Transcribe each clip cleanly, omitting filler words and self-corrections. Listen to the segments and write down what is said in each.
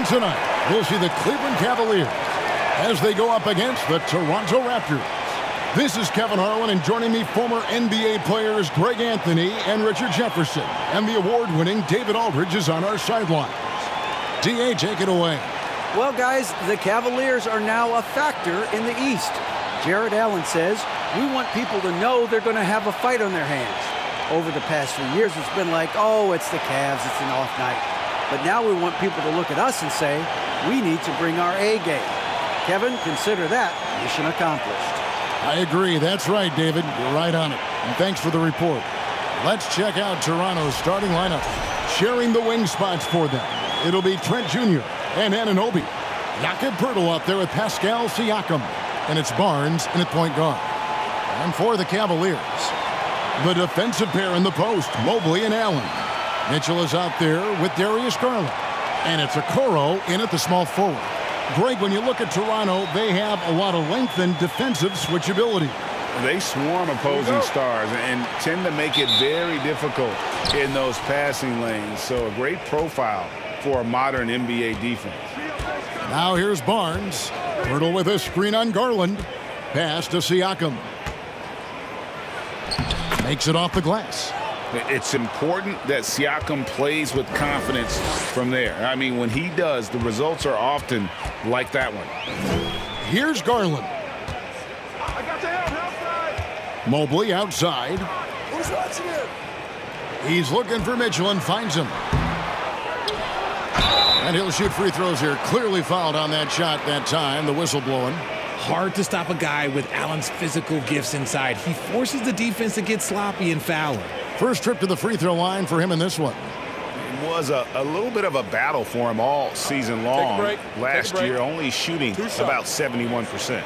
And tonight, we'll see the Cleveland Cavaliers as they go up against the Toronto Raptors. This is Kevin Harlan, and joining me, former NBA players Greg Anthony and Richard Jefferson. And the award-winning David Aldridge is on our sidelines. D.A., take it away. Well, guys, the Cavaliers are now a factor in the East. Jared Allen says, we want people to know they're going to have a fight on their hands. Over the past few years, it's been like, oh, it's the Cavs, it's an off night. But now we want people to look at us and say, we need to bring our A game. Kevin, consider that mission accomplished. I agree. That's right, David. You're right on it. And thanks for the report. Let's check out Toronto's starting lineup. Sharing the wing spots for them, it'll be Trent Jr. and Anunoby. Jakob Poeltl out there with Pascal Siakam. And it's Barnes in at point guard. And for the Cavaliers, the defensive pair in the post, Mobley and Allen. Mitchell is out there with Darius Garland. And it's Okoro in at the small forward. Greg, when you look at Toronto, they have a lot of length and defensive switchability. They swarm opposing stars and tend to make it very difficult in those passing lanes. So a great profile for a modern NBA defense. Now here's Barnes. Poeltl with a screen on Garland. Pass to Siakam. Makes it off the glass. It's important that Siakam plays with confidence from there. I mean, when he does, the results are often like that one. Here's Garland. Mobley outside. Who's watching him? He's looking for Mitchell and finds him. And he'll shoot free throws here. Clearly fouled on that shot that time. The whistle blowing. Hard to stop a guy with Allen's physical gifts inside. He forces the defense to get sloppy and foul him. First trip to the free throw line for him in this one. It was a little bit of a battle for him all season long. Last year, only shooting about 71%.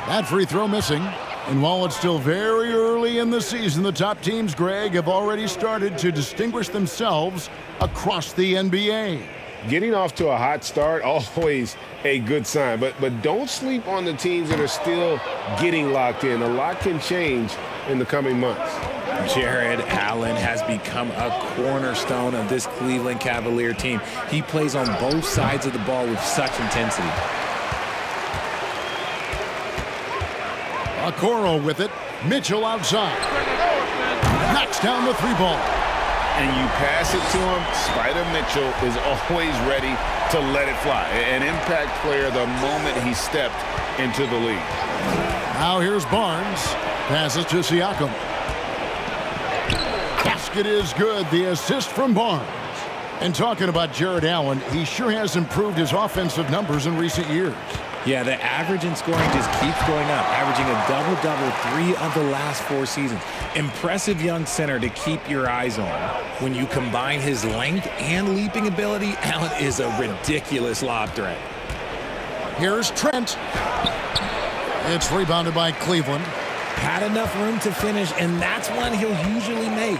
That free throw missing. And while it's still very early in the season, the top teams, Greg, have already started to distinguish themselves across the NBA. Getting off to a hot start, always a good sign. But don't sleep on the teams that are still getting locked in. A lot can change in the coming months. Jared Allen has become a cornerstone of this Cleveland Cavalier team. He plays on both sides of the ball with such intensity. Okoro with it. Mitchell outside. Knocks down the three ball. And you pass it to him, Spider Mitchell is always ready to let it fly. An impact player the moment he stepped into the league. Now here's Barnes. Passes to Siakam. Basket is good. The assist from Barnes. And talking about Jared Allen, he sure has improved his offensive numbers in recent years. Yeah, the average in scoring just keeps going up, averaging a double-double 3 of the last 4 seasons. Impressive young center to keep your eyes on. When you combine his length and leaping ability, Allen is a ridiculous lob threat. Here's Trent. It's rebounded by Cleveland. Had enough room to finish, and that's one he'll usually make.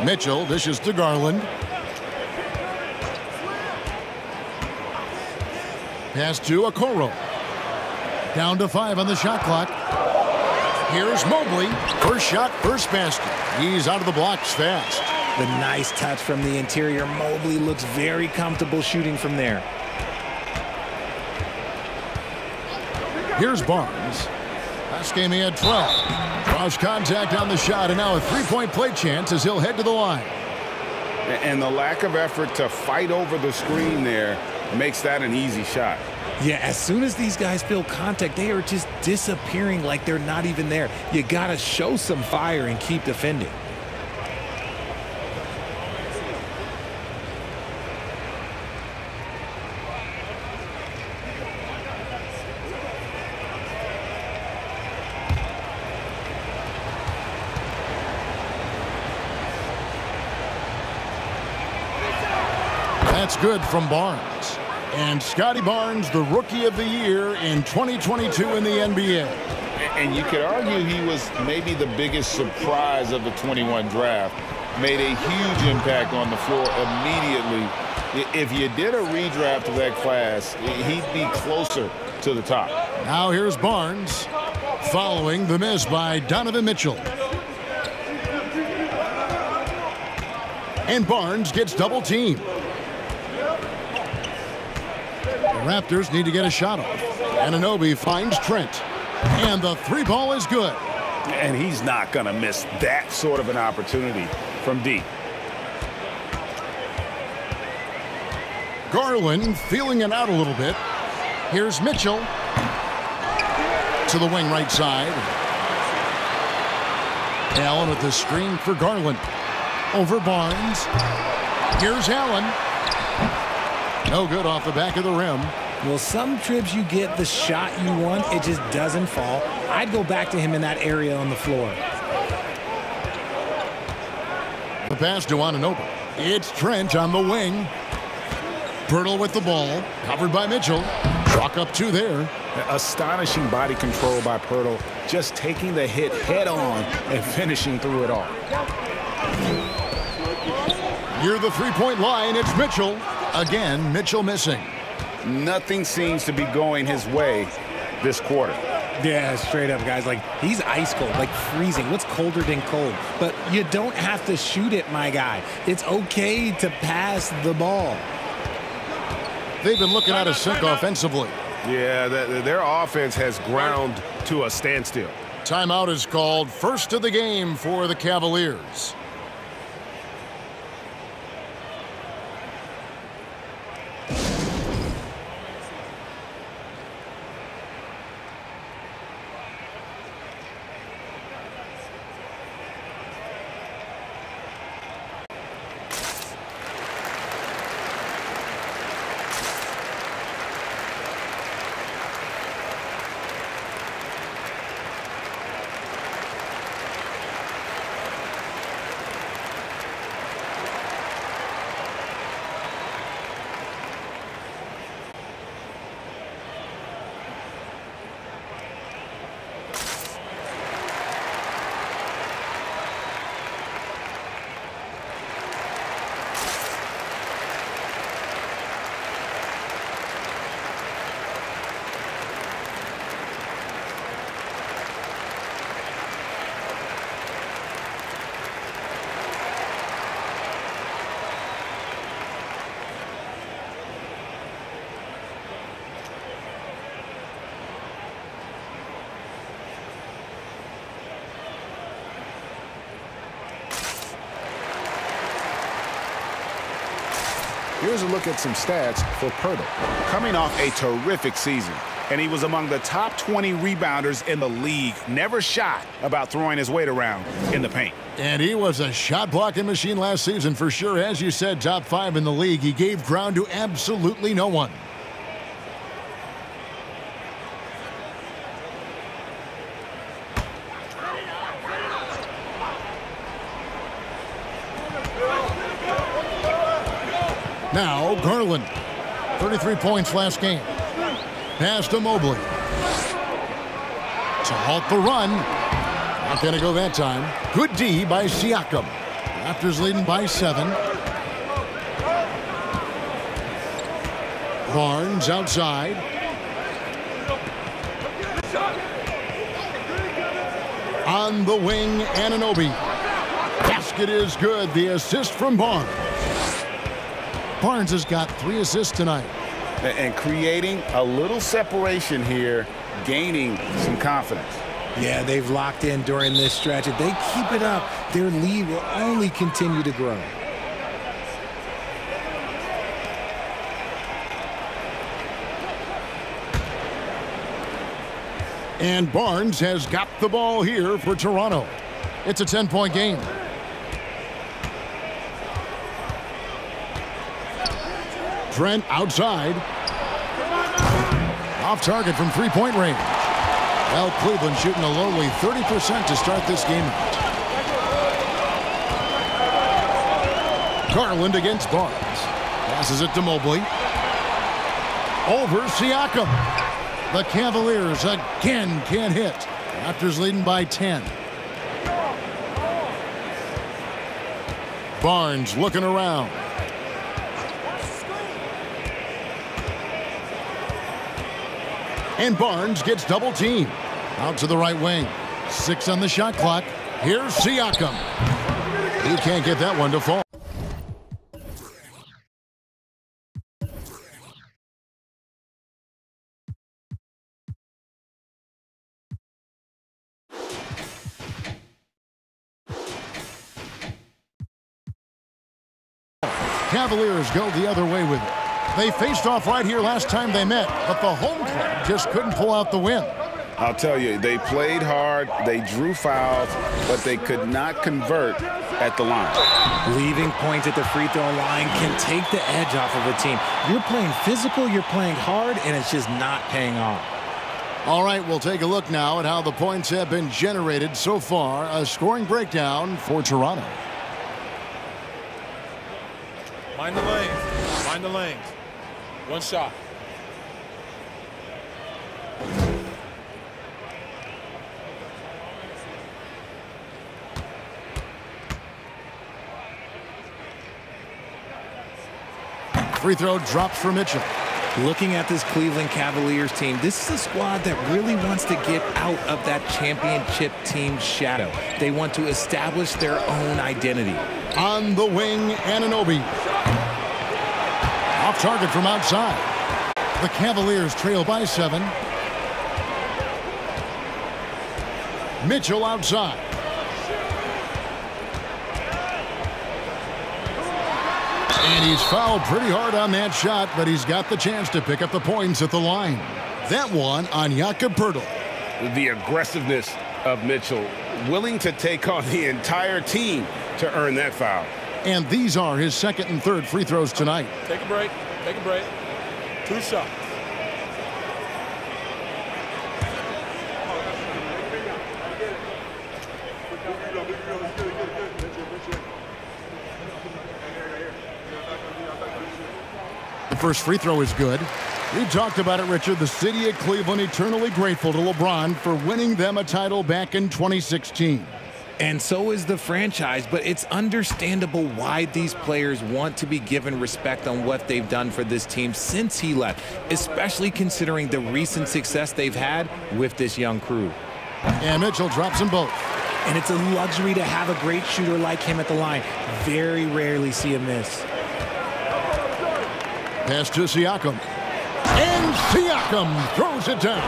Mitchell dishes to Garland. Pass to Okoro. Down to 5 on the shot clock. Here's Mobley. First shot, first basket. He's out of the blocks fast. The nice touch from the interior. Mobley looks very comfortable shooting from there. Here's Barnes. Last game he had 12. Draws contact on the shot, and now a three-point play chance as he'll head to the line. And the lack of effort to fight over the screen there makes that an easy shot. Yeah, as soon as these guys feel contact, they are just disappearing like they're not even there. You got to show some fire and keep defending. That's good from Barnes. And Scotty Barnes, the Rookie of the Year in 2022 in the NBA. And you could argue he was maybe the biggest surprise of the 21 draft. Made a huge impact on the floor immediately If you did a redraft of that class, he'd be closer to the top. Now here's Barnes following the miss by Donovan Mitchell. And Barnes gets double teamed. The Raptors need to get a shot off. Anunoby finds Trent. And the three ball is good. And he's not going to miss that sort of an opportunity from deep. Garland feeling it out a little bit. Here's Mitchell to the wing right side. Allen with the screen for Garland. Over Barnes. Here's Allen. No good off the back of the rim. Well, some trips you get the shot you want, it just doesn't fall. I'd go back to him in that area on the floor. The pass to Anunoby. It's Trent on the wing. Pirtle with the ball. Covered by Mitchell. Chalk up two there. Astonishing body control by Pirtle. Just taking the hit head on and finishing through it all. Near the three-point line, it's Mitchell. Again, Mitchell missing. Nothing seems to be going his way this quarter. Yeah, straight up, guys. Like, he's ice cold, like freezing. What's colder than cold? But you don't have to shoot it, my guy. It's okay to pass the ball. They've been looking out of sync offensively. Yeah, their offense has ground to a standstill. Timeout is called. First of the game for the Cavaliers. Here's a look at some stats for Pirtle. Coming off a terrific season, and he was among the top 20 rebounders in the league. Never shy about throwing his weight around in the paint. And he was a shot-blocking machine last season for sure. As you said, top 5 in the league. He gave ground to absolutely no one. Now, Garland, 33 points last game. Pass to Mobley. To halt the run. Not going to go that time. Good D by Siakam. Raptors leading by 7. Barnes outside. On the wing, Anunoby. Basket is good. The assist from Barnes. Barnes has got 3 assists tonight. And creating a little separation here, gaining some confidence. Yeah, they've locked in during this stretch. If they keep it up, their lead will only continue to grow. And Barnes has got the ball here for Toronto. It's a 10-point game. Trent outside. Off target from three-point range. Well, Cleveland shooting a lowly 30% to start this game out. Garland against Barnes. Passes it to Mobley. Over Siakam. The Cavaliers again can't hit. Raptors leading by 10. Barnes looking around. And Barnes gets double teamed. Out to the right wing. 6 on the shot clock. Here's Siakam. He can't get that one to fall. Cavaliers go the other way with it. They faced off right here last time they met, but the home club just couldn't pull out the win. I'll tell you, they played hard, they drew fouls, but they could not convert at the line. Leaving points at the free throw line can take the edge off of a team. You're playing physical, you're playing hard, and it's just not paying off. All right, we'll take a look now at how the points have been generated so far. A scoring breakdown for Toronto. Mind the lanes. Mind the lanes. One shot. Free throw drops for Mitchell. Looking at this Cleveland Cavaliers team, this is a squad that really wants to get out of that championship team shadow. They want to establish their own identity. On the wing, Anunoby. Off target from outside. The Cavaliers trail by 7. Mitchell outside. And he's fouled pretty hard on that shot, but he's got the chance to pick up the points at the line. That one on Jakob Poeltl. The aggressiveness of Mitchell, willing to take on the entire team to earn that foul. And these are his second and third free throws tonight. Take a break. Take a break. 2 shots. The first free throw is good. We talked about it, Richard. The city of Cleveland eternally grateful to LeBron for winning them a title back in 2016. And so is the franchise, but it's understandable why these players want to be given respect on what they've done for this team since he left, especially considering the recent success they've had with this young crew. And Mitchell drops them both. And it's a luxury to have a great shooter like him at the line. Very rarely see a miss. Pass to Siakam. And Siakam throws it down.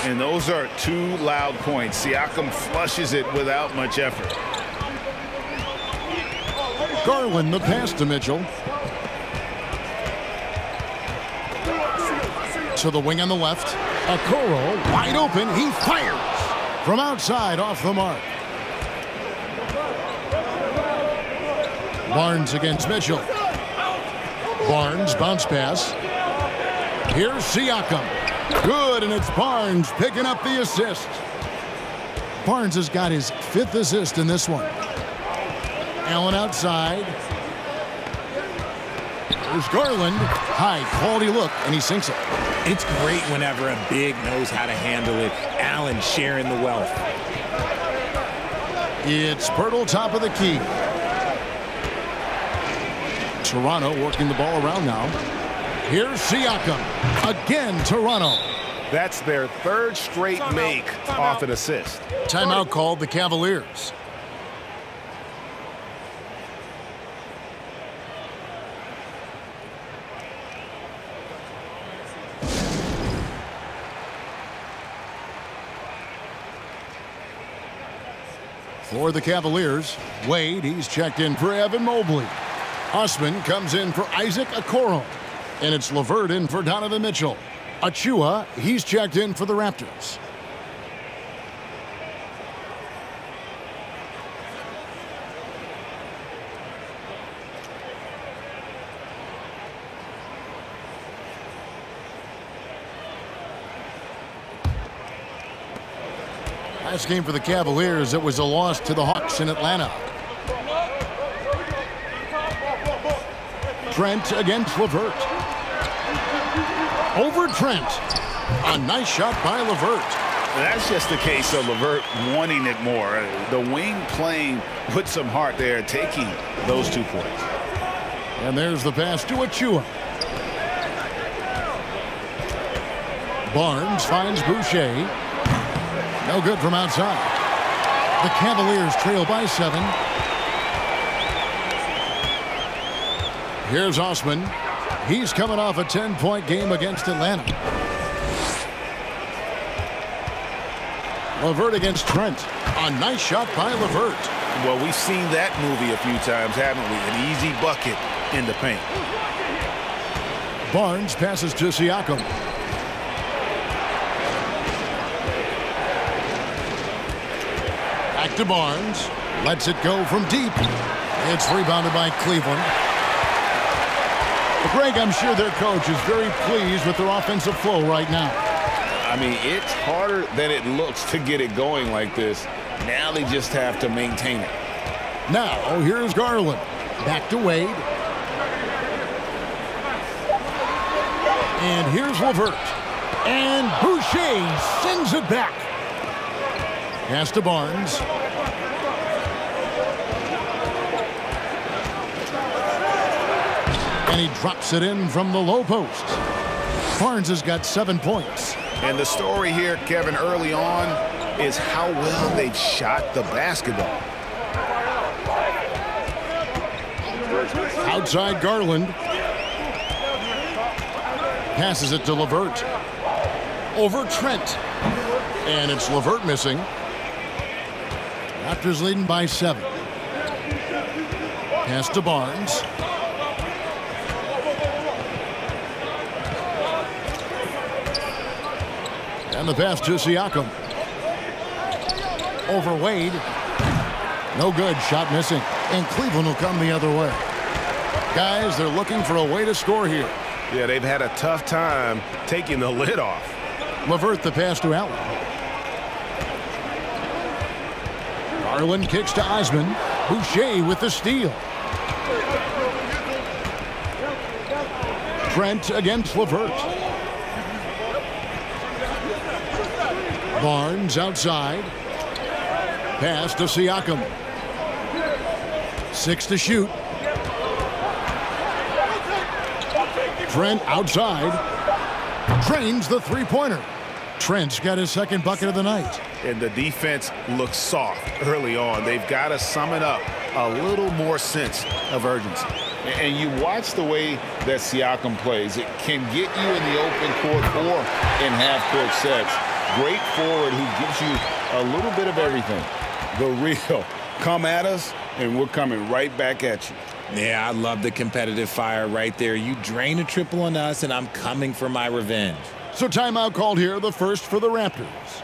And those are 2 loud points. Siakam flushes it without much effort. Garland the pass to Mitchell. To the wing on the left. Okoro wide open. He fires from outside off the mark. Barnes against Mitchell. Barnes bounce pass. Here's Siakam. Good, and it's Barnes picking up the assist. Barnes has got his 5th assist in this one. Allen outside. There's Garland. High quality look, and he sinks it. It's great whenever a big knows how to handle it. Allen sharing the wealth. It's Poeltl top of the key. Toronto working the ball around now. Here's Siakam. Again, Toronto. That's their 3rd straight make off an assist. Timeout called the Cavaliers. For the Cavaliers, Wade, he's checked in for Evan Mobley. Osman comes in for Isaac Okoro. And it's LeVert in for Donovan Mitchell. Achua, he's checked in for the Raptors. Last game for the Cavaliers, it was a loss to the Hawks in Atlanta. Trent against LeVert. Over Trent. A nice shot by LeVert. That's just the case of LeVert wanting it more. The wing playing with some heart there, taking those 2 points. And there's the pass to Achua. Barnes finds Boucher. No good from outside. The Cavaliers trail by 7. Here's Osman. He's coming off a 10-point game against Atlanta. LeVert against Trent. A nice shot by LeVert. Well, we've seen that movie a few times, haven't we? An easy bucket in the paint. Barnes passes to Siakam. Back to Barnes. Lets it go from deep. It's rebounded by Cleveland. Greg, I'm sure their coach is very pleased with their offensive flow right now. I mean, it's harder than it looks to get it going like this. Now they just have to maintain it. Now, here's Garland. Back to Wade. And here's LeVert. And Boucher sends it back. Pass to Barnes. And he drops it in from the low post. Barnes has got 7 points. And the story here, Kevin, early on is how well they've shot the basketball. Outside Garland. Passes it to LeVert. Over Trent. And it's LeVert missing. Raptors leading by 7. Pass to Barnes. And the pass to Siakam. Over Wade. No good. Shot missing. And Cleveland will come the other way. Guys, they're looking for a way to score here. Yeah, they've had a tough time taking the lid off. LeVert the pass to Allen. Garland kicks to Osman. Boucher with the steal. Trent against LeVert. Barnes outside. Pass to Siakam. 6 to shoot. Trent outside. Drains the three-pointer. Trent's got his second bucket of the night. And the defense looks soft early on. They've got to sum it up. A little more sense of urgency. And you watch the way that Siakam plays. It can get you in the open court or in half-court sets. Great forward who gives you a little bit of everything. The real come at us, and we're coming right back at you. Yeah, I love the competitive fire right there. You drain a triple on us, and I'm coming for my revenge. So timeout called here, the first for the Raptors.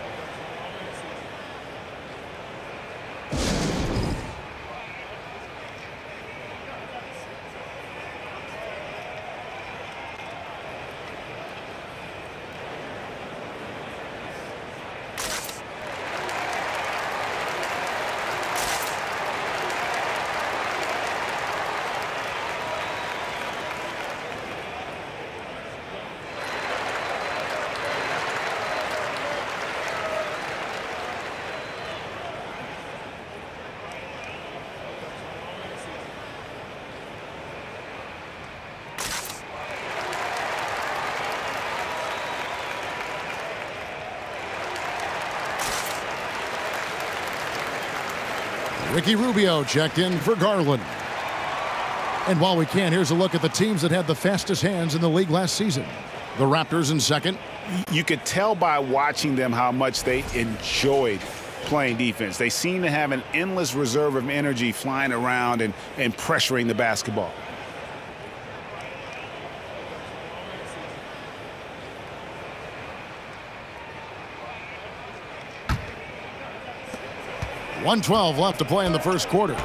Ricky Rubio checked in for Garland. And while we can, here's a look at the teams that had the fastest hands in the league last season. The Raptors in second. You could tell by watching them how much they enjoyed playing defense. They seem to have an endless reserve of energy flying around and pressuring the basketball. .112 left to play in the first quarter.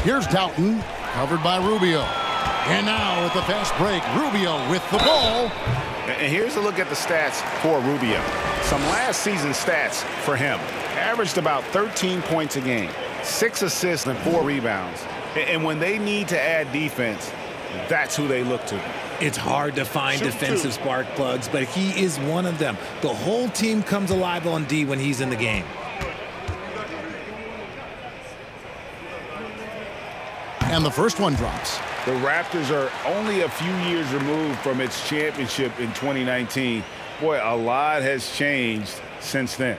Here's Doughton, covered by Rubio. And now with the fast break, Rubio with the ball. And here's a look at the stats for Rubio. Some last season stats for him. Averaged about 13 points a game, 6 assists and 4 rebounds. And when they need to add defense, that's who they look to. It's hard to find defensive spark plugs, but he is one of them. The whole team comes alive on D when he's in the game. And the first one drops. The Raptors are only a few years removed from its championship in 2019. Boy, a lot has changed since then.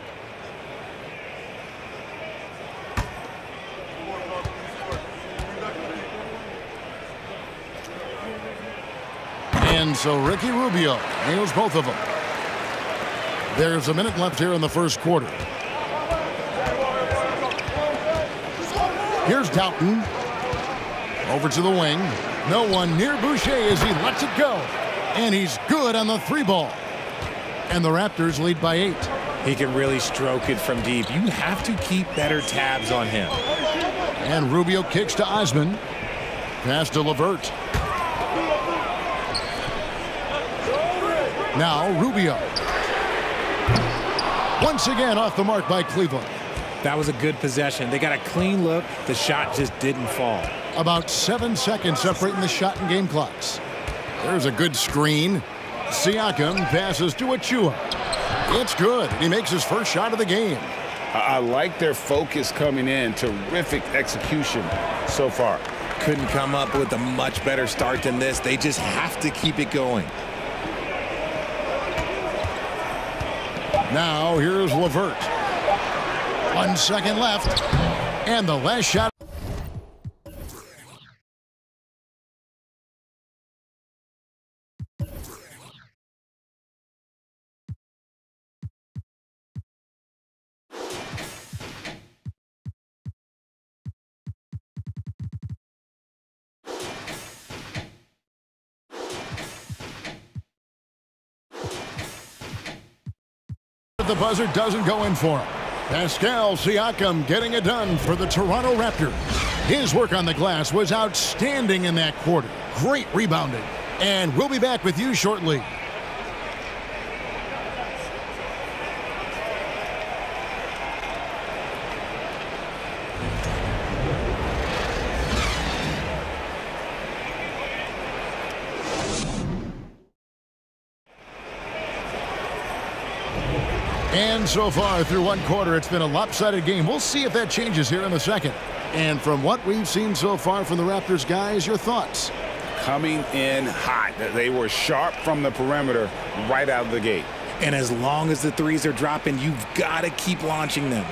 And so Ricky Rubio nails both of them. There's a minute left here in the first quarter. Here's Doughton. Over to the wing. No one near Boucher as he lets it go. And he's good on the 3-ball. And the Raptors lead by 8. He can really stroke it from deep. You have to keep better tabs on him. And Rubio kicks to Osman. Pass to LeVert. Now Rubio. Once again off the mark by Cleveland. That was a good possession. They got a clean look. The shot just didn't fall. About 7 seconds separating the shot and game clocks. There's a good screen. Siakam passes to Achua. It's good. He makes his first shot of the game. I like their focus coming in. Terrific execution so far. Couldn't come up with a much better start than this. They just have to keep it going. Now here's LeVert. 1 second left. And the last shot. The buzzer doesn't go in for him. Pascal Siakam getting it done for the Toronto Raptors. His work on the glass was outstanding in that quarter. Great rebounding. And we'll be back with you shortly. And so far through one quarter, it's been a lopsided game. We'll see if that changes here in the second. And from what we've seen so far from the Raptors, guys, your thoughts? Coming in hot. They were sharp from the perimeter right out of the gate. And as long as the threes are dropping, you've got to keep launching them.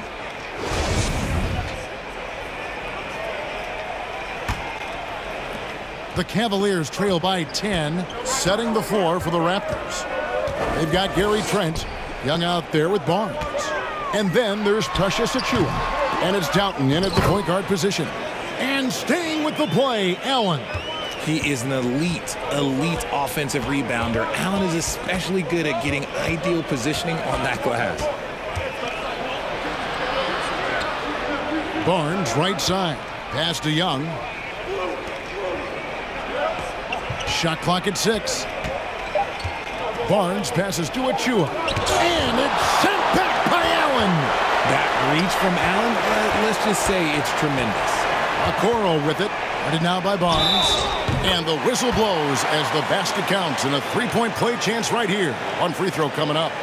The Cavaliers trail by 10, setting the floor for the Raptors. They've got Gary Trent. Young out there with Barnes. And then there's Precious Achua. And it's Doughton in at the point guard position. And staying with the play, Allen. He is an elite offensive rebounder. Allen is especially good at getting ideal positioning on that glass. Barnes right side. Pass to Young. Shot clock at 6. Barnes passes to Achua. And it's sent back by Allen. That reach from Allen, let's just say it's tremendous. Okoro with it. Headed now by Barnes. And the whistle blows as the basket counts and a three-point play chance right here. One free throw coming up.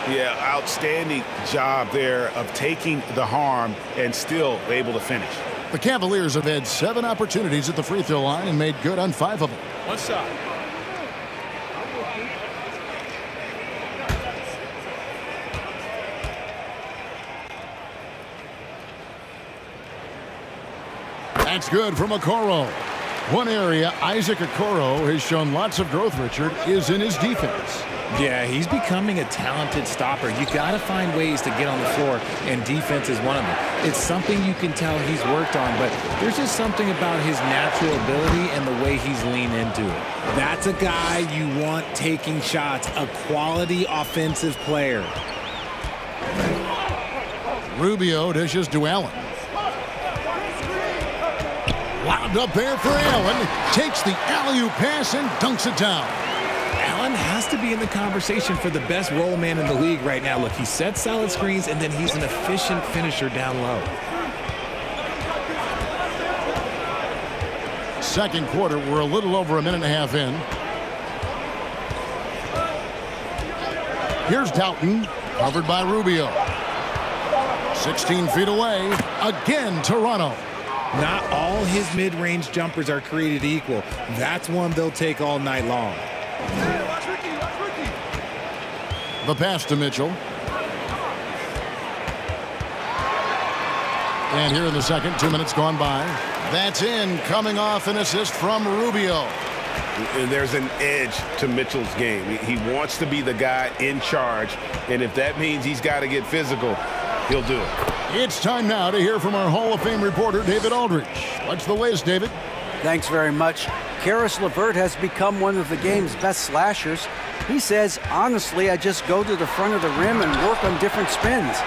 Yeah, outstanding job there of taking the harm and still able to finish. The Cavaliers have had 7 opportunities at the free throw line and made good on 5 of them. One shot. That's good from Okoro. One area Isaac Okoro has shown lots of growth, Richard, is in his defense. Yeah, he's becoming a talented stopper. You got to find ways to get on the floor, and defense is one of them. It's something you can tell he's worked on, but there's just something about his natural ability and the way he's leaned into it. That's a guy you want taking shots, a quality offensive player. Rubio dishes to Allen. Wound up there for Allen. Takes the alley-oop pass and dunks it down. Allen has to be in the conversation for the best roll man in the league right now. Look, he sets solid screens, and then he's an efficient finisher down low. Second quarter, we're a little over a minute and a half in. Here's Doughton, covered by Rubio. 16 feet away. Again, Toronto. Not all his mid-range jumpers are created equal. That's one they'll take all night long. The pass to Mitchell. And here in the second, 2 minutes gone by. That's in, coming off an assist from Rubio. There's an edge to Mitchell's game. He wants to be the guy in charge, and if that means he's got to get physical, he'll do it. It's time now to hear from our Hall of Fame reporter, David Aldridge. What's the latest, David? Thanks very much. Karis LeVert has become one of the game's best slashers. He says, honestly, I just go to the front of the rim and work on different spins.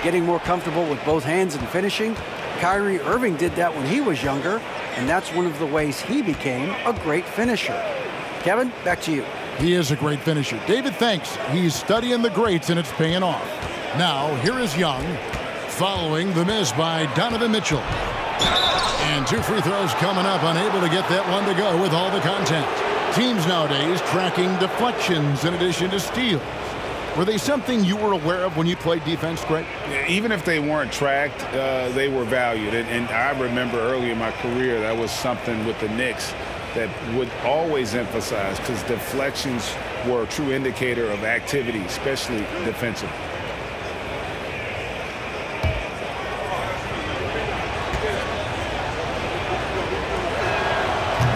Getting more comfortable with both hands and finishing. Kyrie Irving did that when he was younger, and that's one of the ways he became a great finisher. Kevin, back to you. He is a great finisher. David, thanks. He's studying the greats, and it's paying off. Now, here is Young, following the miss by Donovan Mitchell. And 2 free throws coming up, unable to get that one to go with all the contact. Teams nowadays tracking deflections in addition to steals. Were they something you were aware of when you played defense, Greg? Even if they weren't tracked, they were valued. And I remember early in my career, that was something with the Knicks that would always emphasize, because deflections were a true indicator of activity, especially defensively.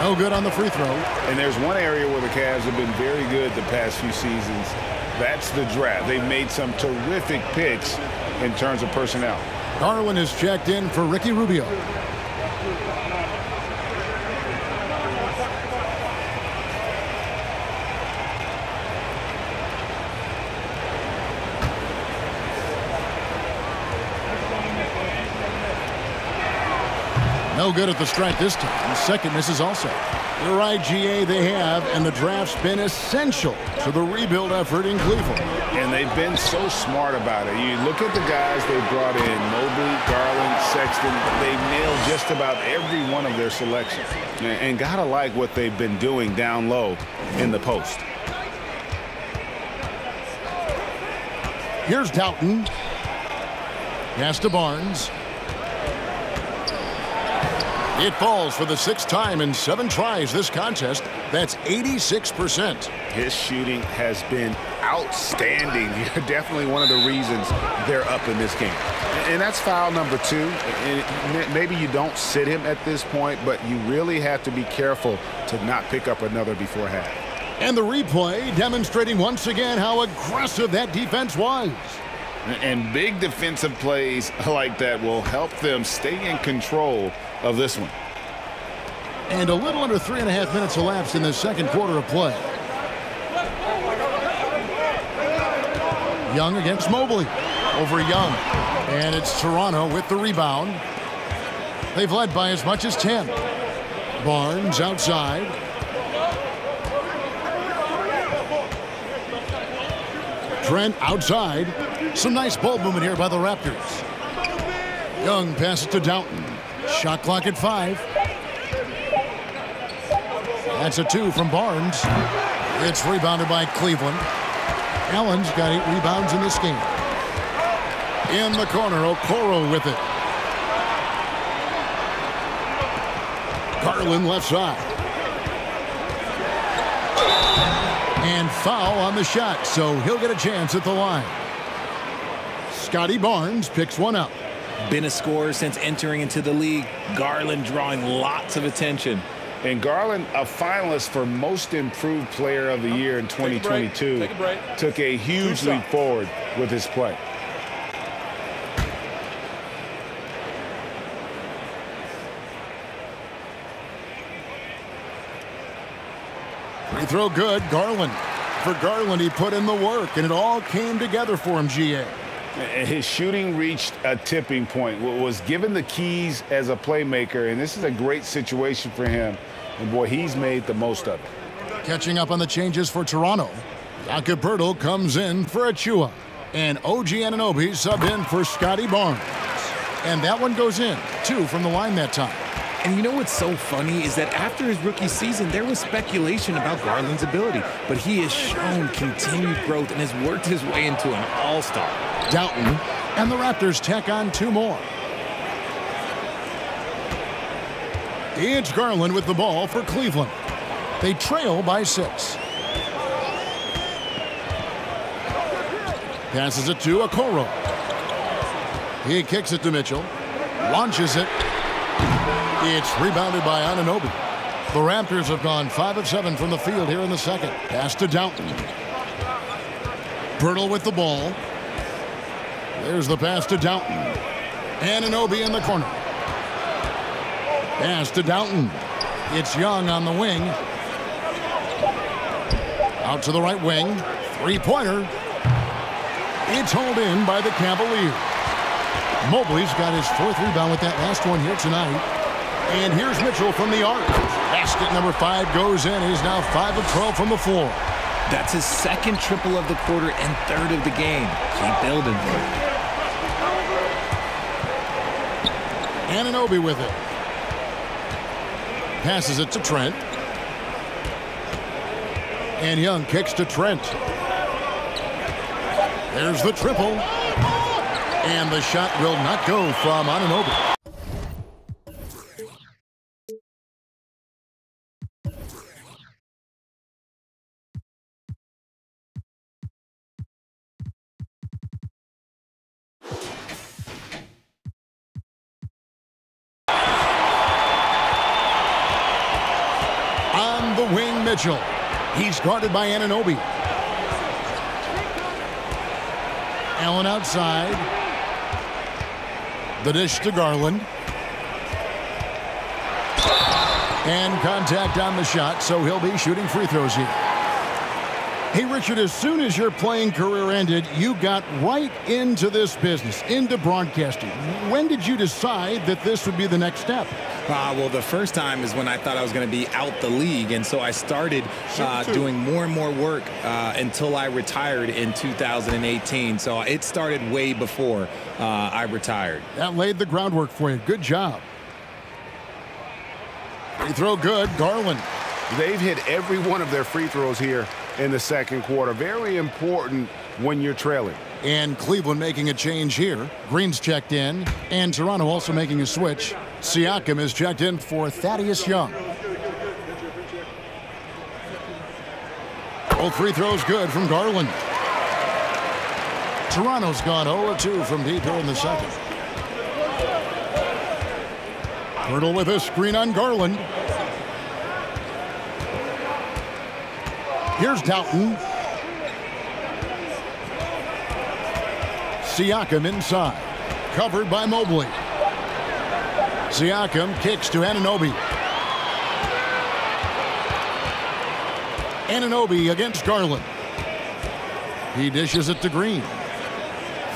No good on the free throw. And there's one area where the Cavs have been very good the past few seasons. That's the draft. They've made some terrific picks in terms of personnel. Garland is checked in for Ricky Rubio. No good at the strike this time. Second misses also. You're right, GA, they have, and the draft's been essential to the rebuild effort in Cleveland. And they've been so smart about it. You look at the guys they brought in, Mobley, Garland, Sexton, they've nailed just about every one of their selections. And gotta like what they've been doing down low in the post. Here's Doughton. Pass to Barnes. It falls for the 6th time in 7 tries this contest. That's 86%. His shooting has been outstanding. Definitely one of the reasons they're up in this game. And that's foul number 2. And maybe you don't sit him at this point, but you really have to be careful to not pick up another before half. And the replay demonstrating once again how aggressive that defense was. And big defensive plays like that will help them stay in control of this one. And a little under 3.5 minutes elapsed in the second quarter of play. Young against Mobley. Over Young. And it's Toronto with the rebound. They've led by as much as 10. Barnes outside. Trent outside. Some nice ball movement here by the Raptors. Young passes to Doughton. Shot clock at 5. That's a 2 from Barnes. It's rebounded by Cleveland. Allen's got 8 rebounds in this game. In the corner, Okoro with it. Garland left side. And foul on the shot, so he'll get a chance at the line. Scotty Barnes picks one up. Been a scorer since entering into the league. Garland drawing lots of attention. And Garland, a finalist for Most Improved Player of the Year in 2022, took a huge leap forward with his play. Free throw good, Garland. For Garland, he put in the work, and it all came together for him, GA. His shooting reached a tipping point, was given the keys as a playmaker, and this is a great situation for him. And, boy, he's made the most of it. Catching up on the changes for Toronto, Jakob Poeltl comes in for Achua, and OG Anunoby subbed in for Scotty Barnes. And that one goes in, 2 from the line that time. And you know what's so funny is that after his rookie season, there was speculation about Garland's ability, but he has shown continued growth and has worked his way into an all-star. Doughton, and the Raptors tack on 2 more. It's Garland with the ball for Cleveland. They trail by 6. Passes it to Okoro. He kicks it to Mitchell. Launches it. It's rebounded by Anunoby. The Raptors have gone 5 of 7 from the field here in the second. Pass to Downton. Pirtle with the ball. There's the pass to Downton. Anunoby in the corner. Pass to Downton. It's Young on the wing. Out to the right wing. Three-pointer. It's hauled in by the Cavaliers. Mobley's got his 4th rebound with that last one here tonight. And here's Mitchell from the arc. Basket number 5 goes in. He's now 5 of 12 from the floor. That's his 2nd triple of the quarter and 3rd of the game. Keep building. Anunoby with it. Passes it to Trent. And Young kicks to Trent. There's the triple. And the shot will not go from Anunoby. On the wing, Mitchell. He's guarded by Anunoby. Allen outside. The dish to Garland. And contact on the shot, so he'll be shooting free throws here. Hey, Richard, as soon as your playing career ended, you got right into this business, into broadcasting. When did you decide that this would be the next step? Well, the first time is when I thought I was going to be out the league, and so I started doing more and more work until I retired in 2018. So it started way before I retired. That laid the groundwork for you. Good job. Free throw good. Garland. They've hit every one of their free throws here in the second quarter. Very important when you're trailing. And Cleveland making a change here. Green's checked in, and Toronto also making a switch. Siakam is checked in for Thaddeus Young. Both free throws good from Garland. Toronto's gone 0-2 from deep here in the second. Pirtle with a screen on Garland. Here's Downton. Siakam inside. Covered by Mobley. Siakam kicks to Anunoby. Anunoby against Garland. He dishes it to Green.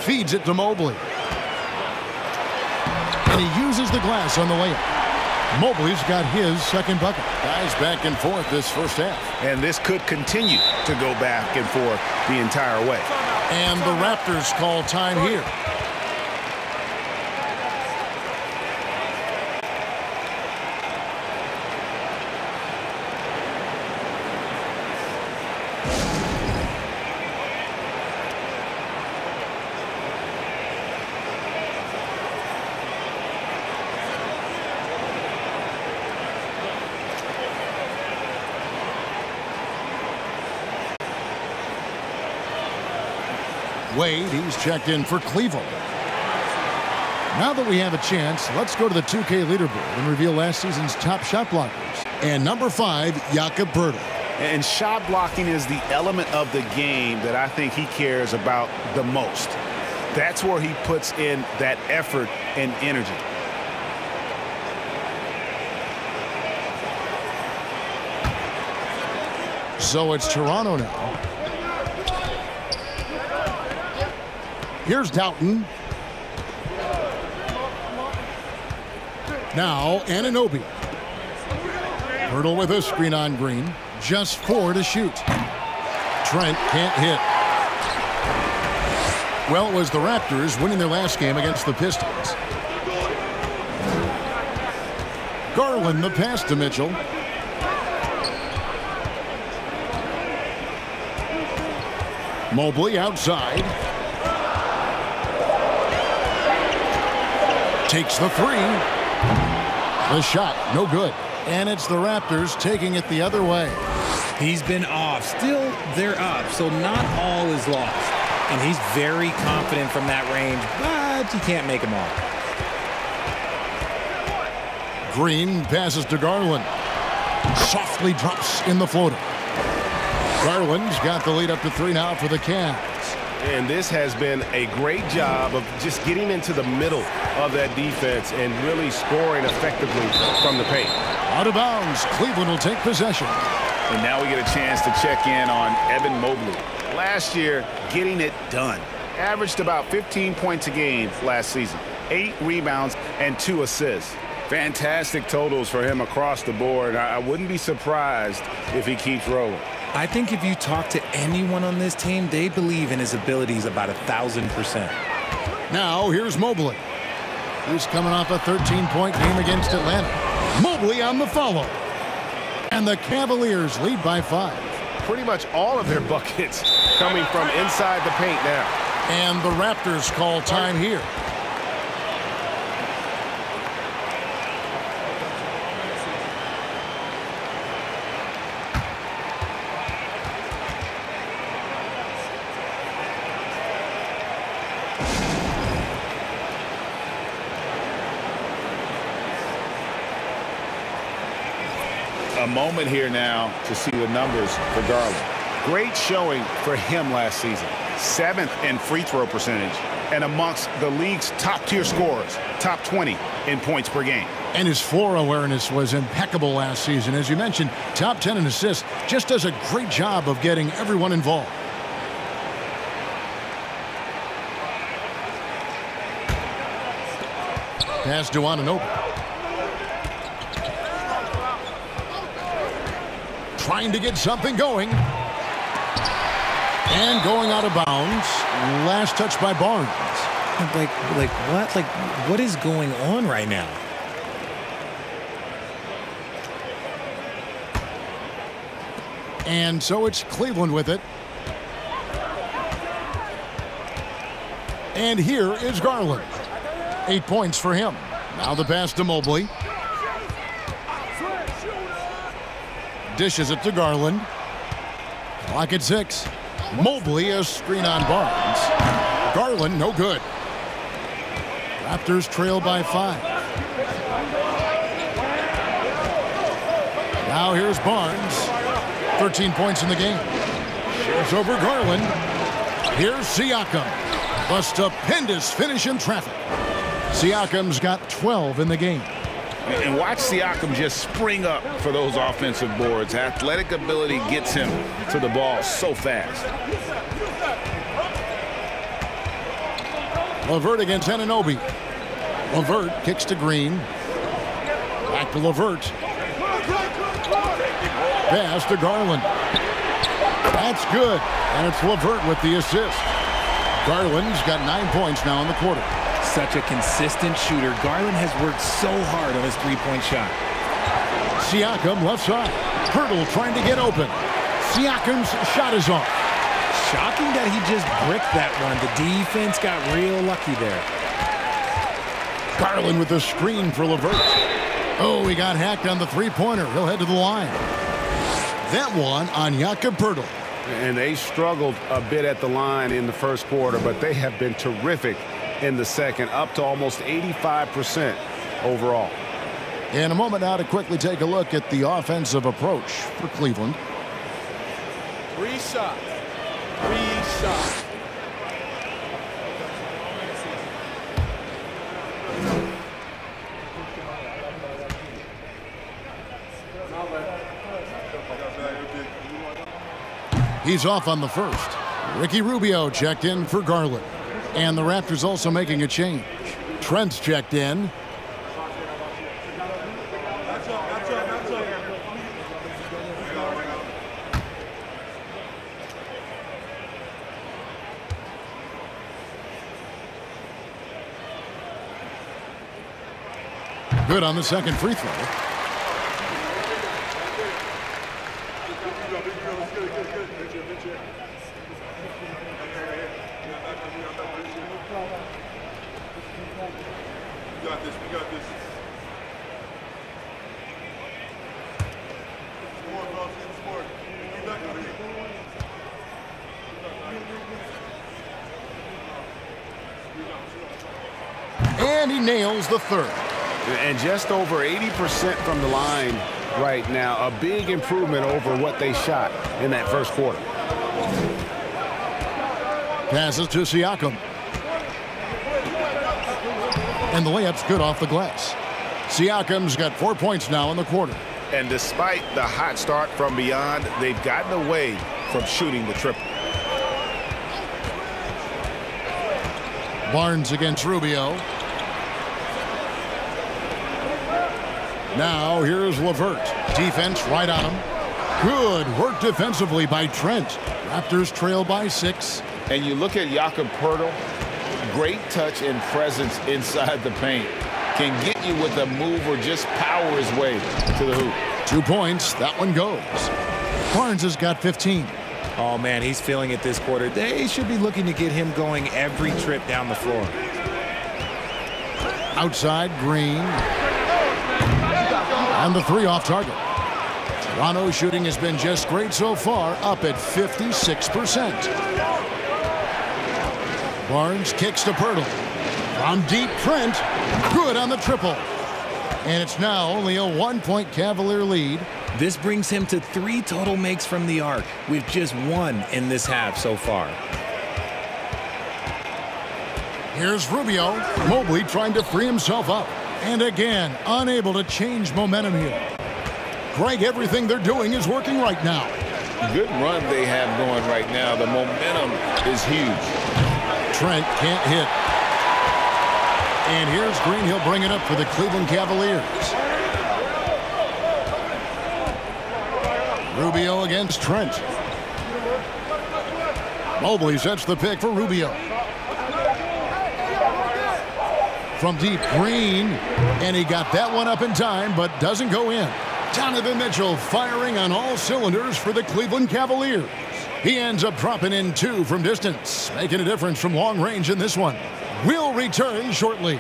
Feeds it to Mobley. And he uses the glass on the layup. Mobley's got his second bucket. Guys back and forth this first half. And this could continue to go back and forth the entire way. And the Raptors call time here. Wade, he's checked in for Cleveland. Now that we have a chance, let's go to the 2K leaderboard and reveal last season's top shot blockers. And number 5, Jakob Poeltl. And shot blocking is the element of the game that I think he cares about the most. That's where he puts in that effort and energy. So it's Toronto now. Here's Downton. Now Anunoby. Poeltl with a screen on Green. Just 4 to shoot. Trent can't hit. Well, it was the Raptors winning their last game against the Pistons. Garland the pass to Mitchell. Mobley outside. Takes the 3. The shot, no good. And it's the Raptors taking it the other way. He's been off. Still, they're up, so not all is lost. And he's very confident from that range, but you can't make him all. Green passes to Garland. Softly drops in the floater. Garland's got the lead up to 3 now for the Cavs. And this has been a great job of just getting into the middle of that defense and really scoring effectively from the paint. Out of bounds, Cleveland will take possession. And now we get a chance to check in on Evan Mobley. Last year, getting it done. Averaged about 15 points a game last season. 8 rebounds and 2 assists. Fantastic totals for him across the board. I wouldn't be surprised if he keeps rolling. I think if you talk to anyone on this team, they believe in his abilities about 1,000%. Now, here's Mobley. He's coming off a 13-point game against Atlanta. Mobley on the follow. And the Cavaliers lead by 5. Pretty much all of their buckets coming from inside the paint now. And the Raptors call time here. A moment here now to see the numbers for Garland. Great showing for him last season. 7th in free throw percentage and amongst the league's top-tier scorers, top 20 in points per game. And his floor awareness was impeccable last season. As you mentioned, top 10 in assists. Just does a great job of getting everyone involved. Pass to Anunoby. Trying to get something going. And going out of bounds. Last touch by Barnes. Like what? Like, what is going on right now? And so it's Cleveland with it. And here is Garland. 8 points for him. Now the pass to Mobley. Dishes it to Garland. Clock at 6. Mobley, a screen on Barnes. Garland, no good. Raptors trail by 5. Now here's Barnes. 13 points in the game. Shares over Garland. Here's Siakam. A stupendous finish in traffic. Siakam's got 12 in the game. And watch Siakam just spring up for those offensive boards. Athletic ability gets him to the ball so fast. LeVert against Anunoby. LeVert kicks to Green. Back to LeVert. Pass to Garland. That's good. And it's LeVert with the assist. Garland's got 9 points now in the quarter. Such a consistent shooter. Garland has worked so hard on his three-point shot. Siakam left side. Hurdle trying to get open. Siakam's shot is off. Shocking that he just bricked that one. The defense got real lucky there. Garland with the screen for LeVert. Oh, he got hacked on the three-pointer. He'll head to the line. That one on Jakob Poeltl. And they struggled a bit at the line in the first quarter, but they have been terrific in the second, up to almost 85% overall. In a moment now to quickly take a look at the offensive approach for Cleveland. 3 shots. 3 shots. He's off on the first. Ricky Rubio checked in for Garland. And the Raptors also making a change. Trent's checked in. Good on the second free throw. And he nails the third. And just over 80% from the line right now. A big improvement over what they shot in that first quarter. Passes to Siakam. And the layup's good off the glass. Siakam's got 4 points now in the quarter. And despite the hot start from beyond, they've gotten away from shooting the triple. Barnes against Rubio. Now here's LeVert. Defense right on him. Good work defensively by Trent. Raptors trail by 6. And you look at Jakob Poeltl, great touch and presence inside the paint. Can get you with a move or just power his way to the hoop. 2 points. That one goes. Barnes has got 15. Oh, man, he's feeling it this quarter. They should be looking to get him going every trip down the floor. Outside, Green. And the 3 off target. Toronto's shooting has been just great so far, up at 56%. Barnes kicks to Poeltl. From deep, Trent. Good on the triple. And it's now only a 1-point Cavalier lead. This brings him to 3 total makes from the arc, with just 1 in this half so far. Here's Rubio. Mobley trying to free himself up. And again, unable to change momentum here. Greg, everything they're doing is working right now. Good run they have going right now. The momentum is huge. Trent can't hit. And here's Green. He'll bring it up for the Cleveland Cavaliers. Rubio against Trent. Mobley sets the pick for Rubio. From deep, Green. And he got that one up in time, but doesn't go in. Donovan Mitchell firing on all cylinders for the Cleveland Cavaliers. He ends up dropping in 2 from distance, making a difference from long range in this one. We'll return shortly.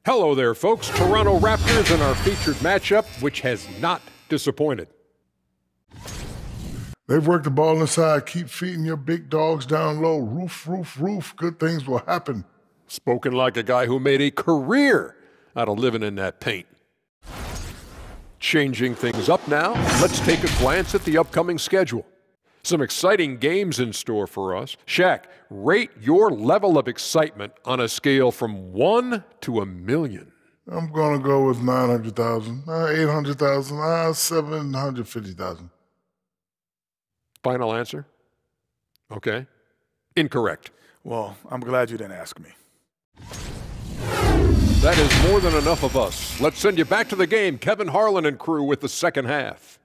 Hello there, folks. Toronto Raptors in our featured matchup, which has not disappointed. They've worked the ball inside. Keep feeding your big dogs down low. Roof, roof, roof. Good things will happen. Spoken like a guy who made a career out of living in that paint. Changing things up now, let's take a glance at the upcoming schedule. Some exciting games in store for us. Shaq, rate your level of excitement on a scale from 1 to 1,000,000. I'm going to go with 900,000, 800,000, 750,000. Final answer? Okay. Incorrect. Well, I'm glad you didn't ask me. That is more than enough of us. Let's send you back to the game. Kevin Harlan and crew with the second half.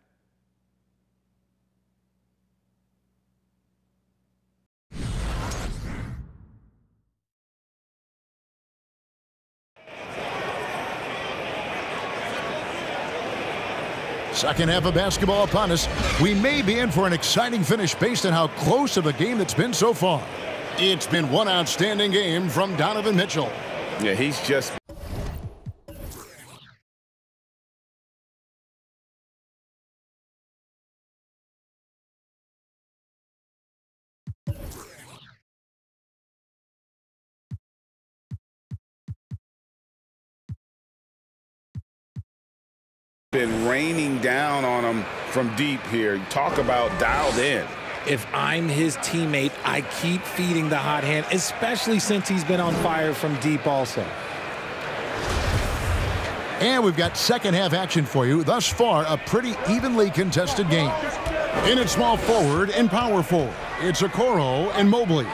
Second half of basketball upon us. We may be in for an exciting finish based on how close of a game it's been so far. It's been one outstanding game from Donovan Mitchell. Yeah, he's just... been raining down on him from deep here. You talk about dialed in. If I'm his teammate, I keep feeding the hot hand, especially since he's been on fire from deep also. And we've got second half action for you. Thus far, a pretty evenly contested game. In at small forward and power forward, it's Okoro and Mobley.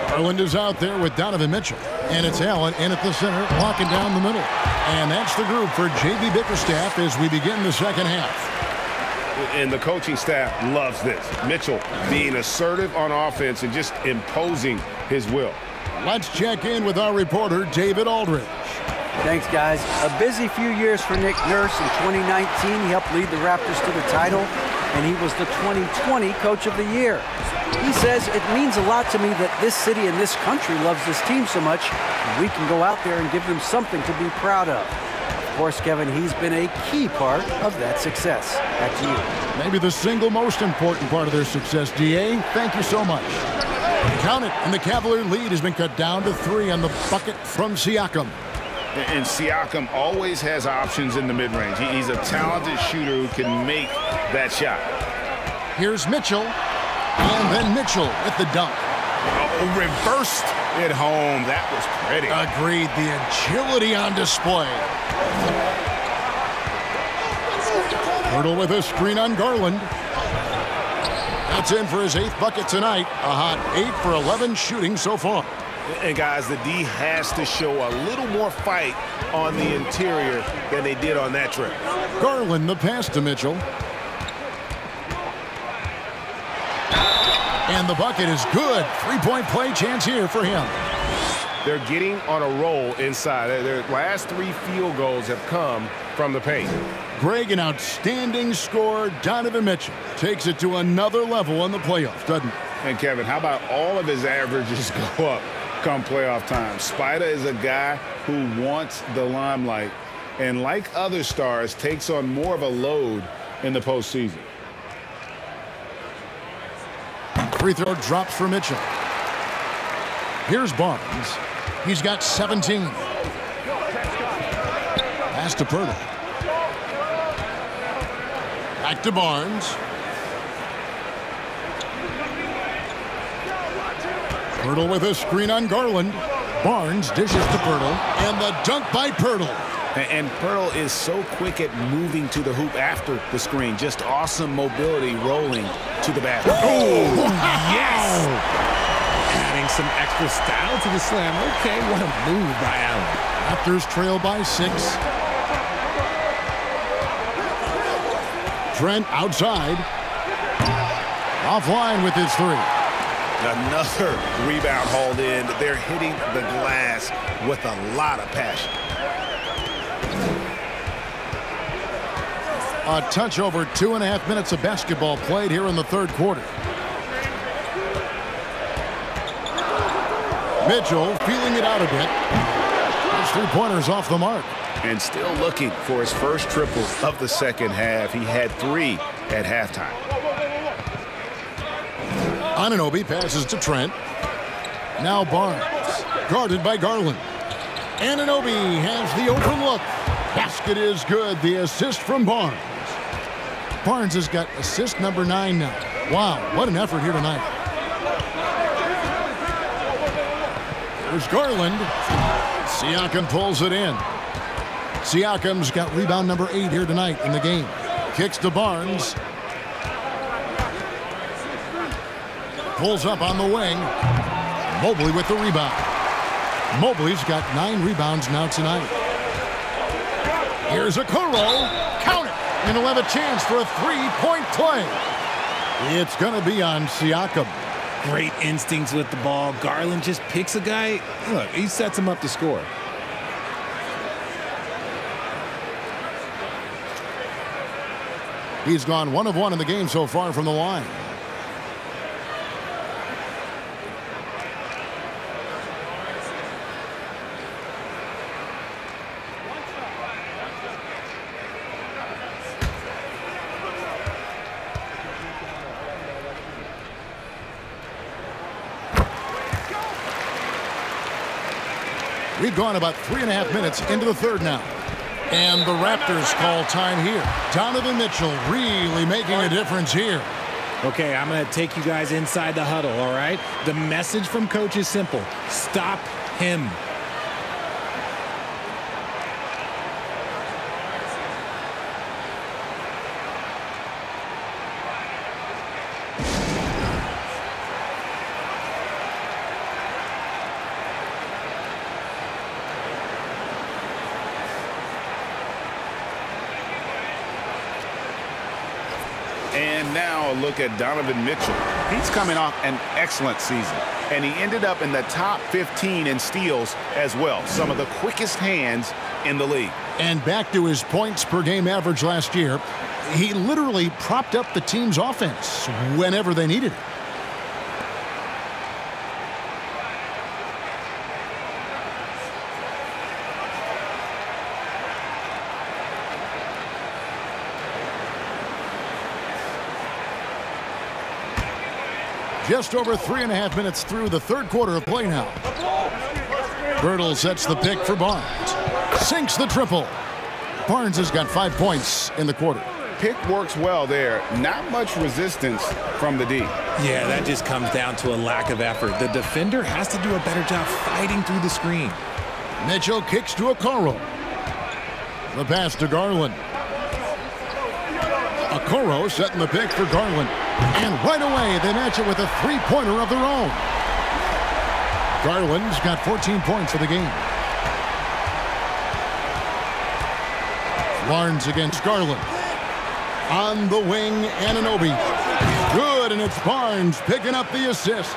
Garland is out there with Donovan Mitchell. And it's Allen in at the center, locking down the middle. And that's the group for J.B. Bickerstaff as we begin the second half. And the coaching staff loves this. Mitchell being assertive on offense and just imposing his will. Let's check in with our reporter, David Aldridge. Thanks, guys. A busy few years for Nick Nurse. In 2019, he helped lead the Raptors to the title, and he was the 2020 Coach of the Year. He says, it means a lot to me that this city and this country loves this team so much, and we can go out there and give them something to be proud of. course, Kevin, he's been a key part of that success. Back to you. Maybe the single most important part of their success, DA. Thank you so much. Count it, and the Cavalier lead has been cut down to 3 on the bucket from Siakam. And Siakam always has options in the mid-range. He's a talented shooter who can make that shot. Here's Mitchell, and then Mitchell with the dunk. Oh, reversed it home. That was pretty. Agreed. The agility on display. Hurdle with a screen on Garland. That's in for his 8th bucket tonight. A hot 8 for 11 shooting so far. And guys, the D has to show a little more fight on the interior than they did on that trip. Garland the pass to Mitchell. And the bucket is good. 3-point play chance here for him. They're getting on a roll inside. Their last 3 field goals have come from the paint. Greg, an outstanding scorer. Donovan Mitchell takes it to another level in the playoffs, doesn't he? And Kevin, how about all of his averages go up come playoff time? Spider is a guy who wants the limelight and, like other stars, takes on more of a load in the postseason. Free throw drops for Mitchell. Here's Barnes. He's got 17. Pass to Pirtle. Back to Barnes. Pirtle with a screen on Garland. Barnes dishes to Pirtle. And the dunk by Pirtle. And Pirtle is so quick at moving to the hoop after the screen. Just awesome mobility rolling to the basket. Oh, yes! Adding some extra style to the slam. Okay, what a move by Allen. Raptors trail by 6. Trent outside. Offline with his 3. Another rebound hauled in. They're hitting the glass with a lot of passion. A touch over 2.5 minutes of basketball played here in the 3rd quarter. Mitchell feeling it out a bit. His 3-pointers off the mark. And still looking for his first triple of the 2nd half. He had 3 at halftime. Anunoby passes to Trent. Now Barnes. Guarded by Garland. Anunoby has the open look. Basket is good. The assist from Barnes. Barnes has got assist number 9 now. Wow, what an effort here tonight. There's Garland. Siakam pulls it in. Siakam's got rebound number 8 here tonight in the game. Kicks to Barnes. Pulls up on the wing. Mobley with the rebound. Mobley's got 9 rebounds now tonight. Here's a Okoro. Count it. And he'll have a chance for a 3-point play. It's going to be on Siakam. Great instincts with the ball. Garland just picks a guy. Look, he sets him up to score. He's gone 1 of 1 in the game so far from the line. We've gone about 3.5 minutes into the 3rd now. And the Raptors call time here. Donovan Mitchell really making a difference here. Okay, I'm going to take you guys inside the huddle, all right? The message from coach is simple. Stop him. And now a look at Donovan Mitchell. He's coming off an excellent season, and he ended up in the top 15 in steals as well. Some of the quickest hands in the league. And back to his points per game average last year, he literally propped up the team's offense whenever they needed it. Just over 3.5 minutes through the third quarter of play now. Birtle sets the pick for Barnes. Sinks the triple. Barnes has got 5 points in the quarter. Pick works well there. Not much resistance from the D. Yeah, that just comes down to a lack of effort. The defender has to do a better job fighting through the screen. Mitchell kicks to Okoro. The pass to Garland. Okoro setting the pick for Garland. And right away, they match it with a three-pointer of their own. Garland's got 14 points for the game. Barnes against Garland. On the wing, Anunoby. Good, and it's Barnes picking up the assist.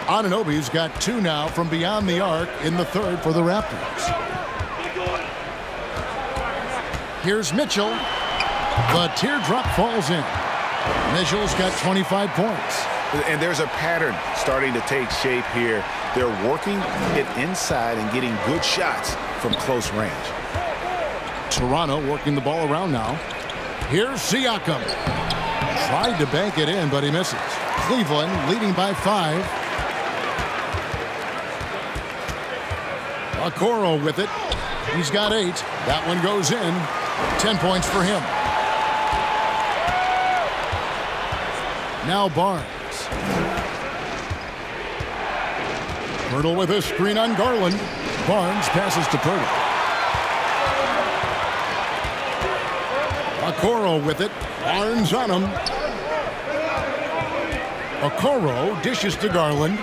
Anunoby's got 2 now from beyond the arc in the third for the Raptors. Here's Mitchell. The teardrop falls in. Mitchell's got 25 points. And there's a pattern starting to take shape here. They're working it inside and getting good shots from close range. Toronto working the ball around now. Here's Siakam. Tried to bank it in, but he misses. Cleveland leading by 5. Okoro with it. He's got 8. That one goes in. 10 points for him. Now Barnes. Pirtle with a screen on Garland. Barnes passes to Pirtle. Okoro with it. Barnes on him. Okoro dishes to Garland.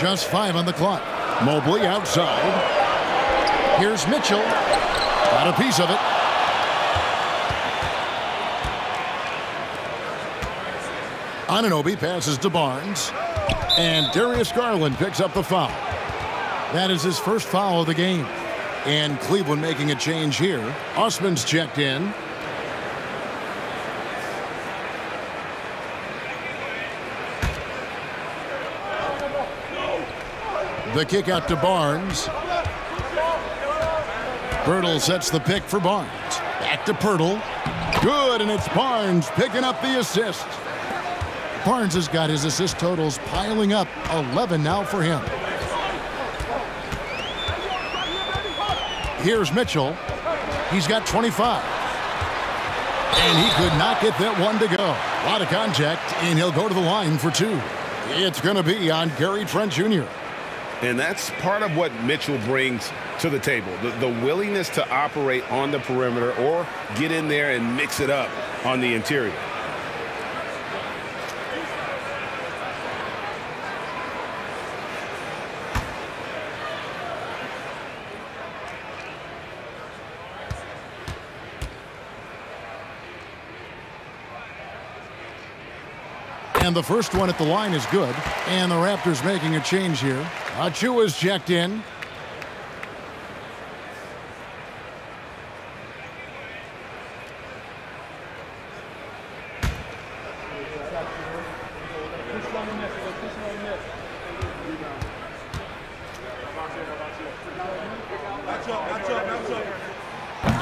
Just 5 on the clock. Mobley outside. Here's Mitchell. Got a piece of it. Anunoby passes to Barnes. And Darius Garland picks up the foul. That is his first foul of the game. And Cleveland making a change here. Osman's checked in. The kick out to Barnes. Pirtle sets the pick for Barnes. Back to Pirtle. Good, and it's Barnes picking up the assist. Barnes has got his assist totals piling up. 11 now for him. Here's Mitchell. He's got 25. And he could not get that one to go. A lot of contact, and he'll go to the line for 2. It's going to be on Gary Trent Jr. And that's part of what Mitchell brings to the table. The willingness to operate on the perimeter or get in there and mix it up on the interior. And the first one at the line is good. And the Raptors making a change here. Achua's checked in.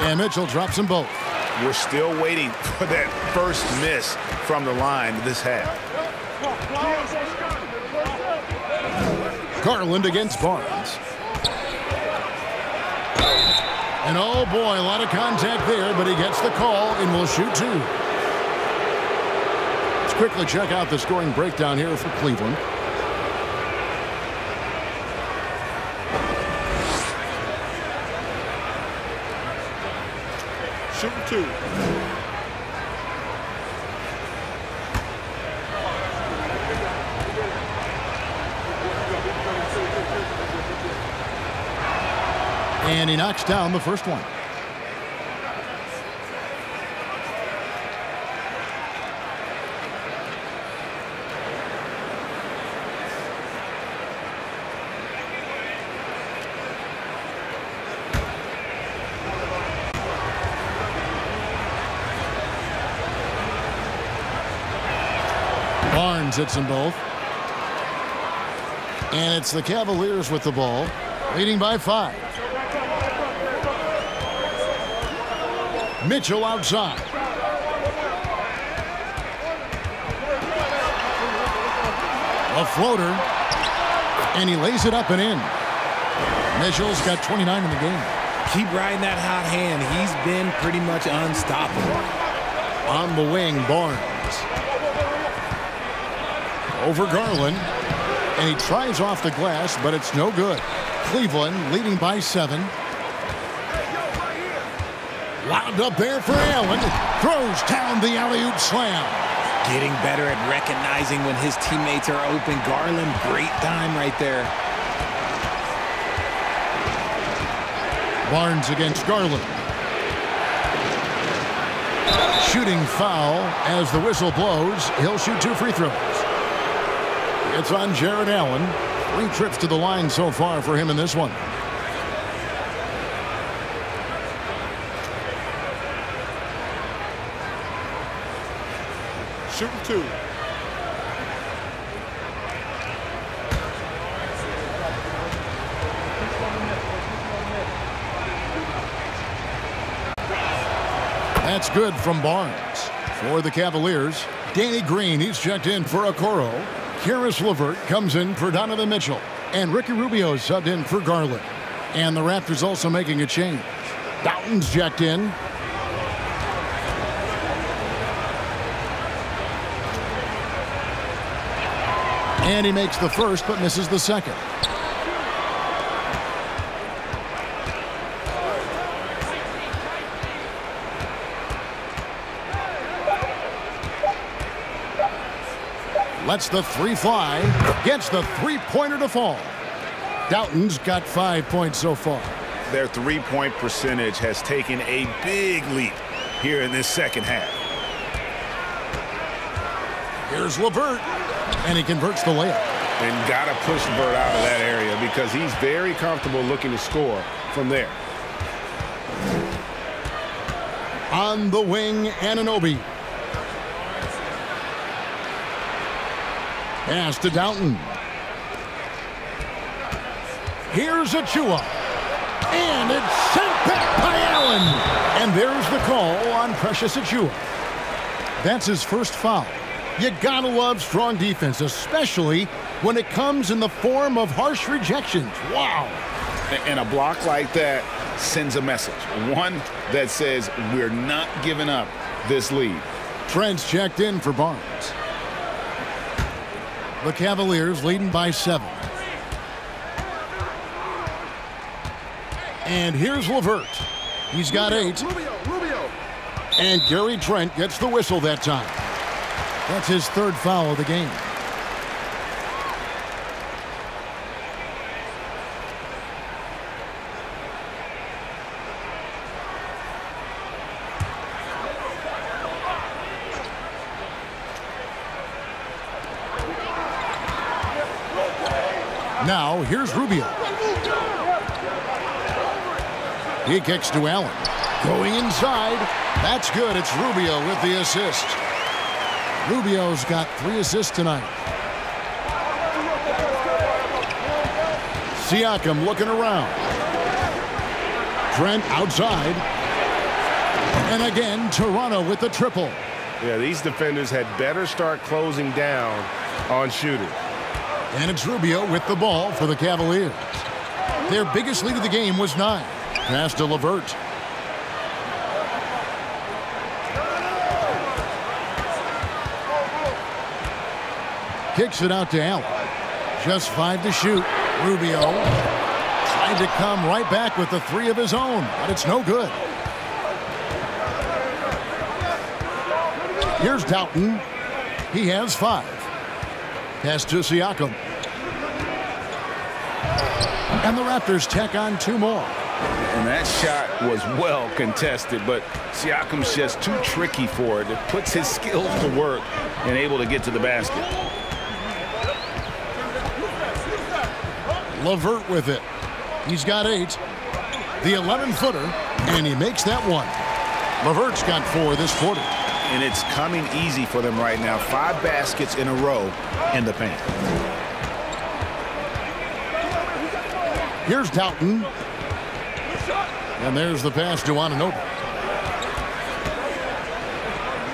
And Mitchell drops them both. We're still waiting for that first miss from the line this half. Garland against Barnes. And oh boy, a lot of contact there, but he gets the call and will shoot 2. Let's quickly check out the scoring breakdown here for Cleveland. Shooting 2. And he knocks down the first one. Barnes hits them both. And it's the Cavaliers with the ball, leading by 5. Mitchell outside. A floater. And he lays it up and in. Mitchell's got 29 in the game. Keep riding that hot hand. He's been pretty much unstoppable. On the wing, Barnes. Over Garland. And he tries off the glass, but it's no good. Cleveland leading by 7. Wound up there for Allen. Throws down the alley-oop slam. Getting better at recognizing when his teammates are open. Garland, great time right there. Barnes against Garland. Shooting foul as the whistle blows. He'll shoot 2 free throws. It's on Jared Allen. 3 trips to the line so far for him in this one. Shooting 2. That's good from Barnes. For the Cavaliers, Danny Green, he's checked in for Okoro. Karis LeVert comes in for Donovan Mitchell. And Ricky Rubio subbed in for Garland. And the Raptors also making a change. Doughton's checked in. And he makes the first but misses the second. Lets the 3 fly. Gets the 3-pointer to fall. Doughton's got 5 points so far. Their 3-point percentage has taken a big leap here in this second half. Here's LeVert. And he converts the layup. And got to push Bird out of that area because he's very comfortable looking to score from there. On the wing, Anunoby. Pass to Doughton. Here's Achua. And it's sent back by Allen. And there's the call on Precious Achua. That's his first foul. You gotta love strong defense, especially when it comes in the form of harsh rejections. Wow. And a block like that sends a message. One that says we're not giving up this lead. Trent's checked in for Barnes. The Cavaliers leading by 7. And here's LeVert. He's got 8. Rubio. And Gary Trent gets the whistle that time. That's his 3rd foul of the game. Now, here's Rubio. He kicks to Allen. Going inside. That's good. It's Rubio with the assist. Rubio's got 3 assists tonight. Siakam looking around. Trent outside. And again, Toronto with the triple. Yeah, these defenders had better start closing down on shooting. And it's Rubio with the ball for the Cavaliers. Their biggest lead of the game was 9. Pass to LeVert. Kicks it out to Allen. Just 5 to shoot. Rubio tried to come right back with the 3 of his own, but it's no good. Here's Doughton. He has 5. Pass to Siakam. And the Raptors tack on 2 more. And that shot was well contested, but Siakam's just too tricky for it. It puts his skills to work and able to get to the basket. LeVert with it. He's got 8. The 11-footer, and he makes that one. LeVert's got 4 this quarter. And it's coming easy for them right now. 5 baskets in a row in the paint. Here's Doughton. And there's the pass to Anunoby.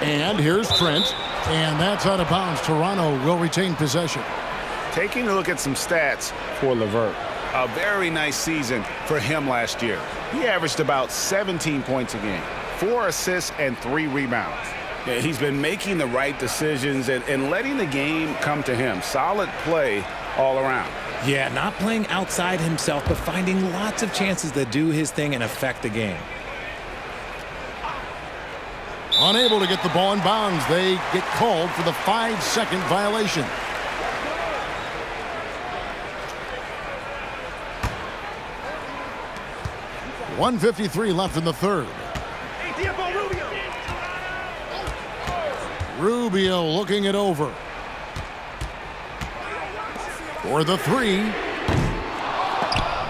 And here's Trent. And that's out of bounds. Toronto will retain possession. Taking a look at some stats for LeVert. A very nice season for him last year. He averaged about 17 points a game, 4 assists, and 3 rebounds. Yeah, he's been making the right decisions and letting the game come to him. Solid play all around. Yeah, not playing outside himself, but finding lots of chances to do his thing and affect the game. Unable to get the ball in bounds. They get called for the 5-second violation. .153 left in the third. Rubio looking it over. For the 3.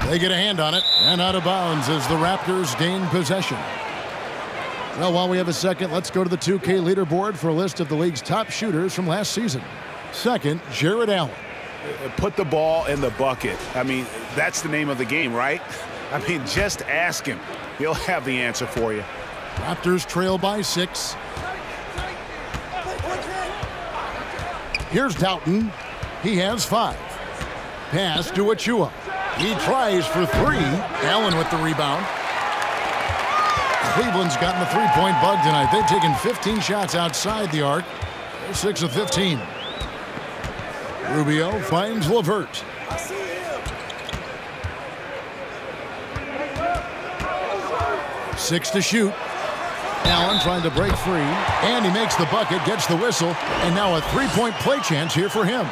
They get a hand on it and out of bounds as the Raptors gain possession. Well, while we have a second, let's go to the 2K leaderboard for a list of the league's top shooters from last season. Second, Jared Allen. Put the ball in the bucket. I mean, that's the name of the game, right? I mean, just ask him. He'll have the answer for you. Raptors trail by 6. Here's Doughton. He has 5. Pass to Achua. He tries for 3. Allen with the rebound. Cleveland's gotten the three-point bug tonight. They've taken 15 shots outside the arc. They're 6 of 15. Rubio finds LeVert. Six to shoot. Allen trying to break free. And he makes the bucket, gets the whistle, and now a three-point play chance here for him.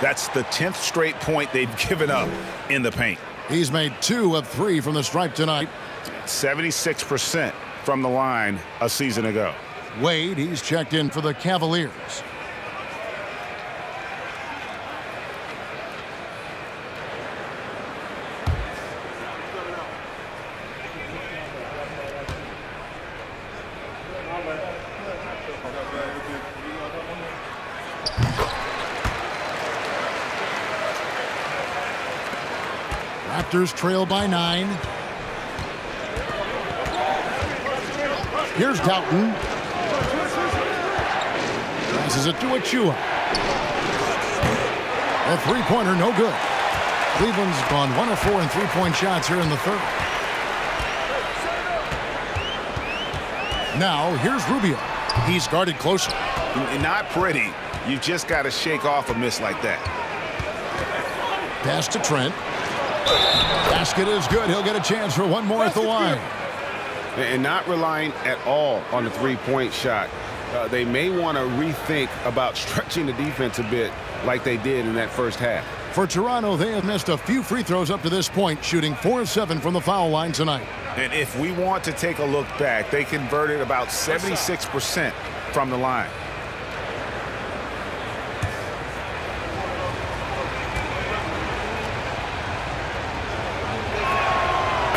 That's the 10th straight point they've given up in the paint. He's made 2 of 3 from the stripe tonight. 76% from the line a season ago. Wade, he's checked in for the Cavaliers. Raptors trail by 9. Here's Doughton. Passes it to Achua. A three-pointer, no good. Cleveland's gone 1 of 4 in three-point shots here in the third. Now, here's Rubio. He's guarded closely. Not pretty. You just got to shake off a miss like that. Pass to Trent. Basket is good. He'll get a chance for one more at the line. And not relying at all on the three-point shot. They may want to rethink about stretching the defense a bit like they did in that first half. For Toronto, they have missed a few free throws up to this point, shooting 4 of 7 from the foul line tonight. And if we want to take a look back, they converted about 76% from the line.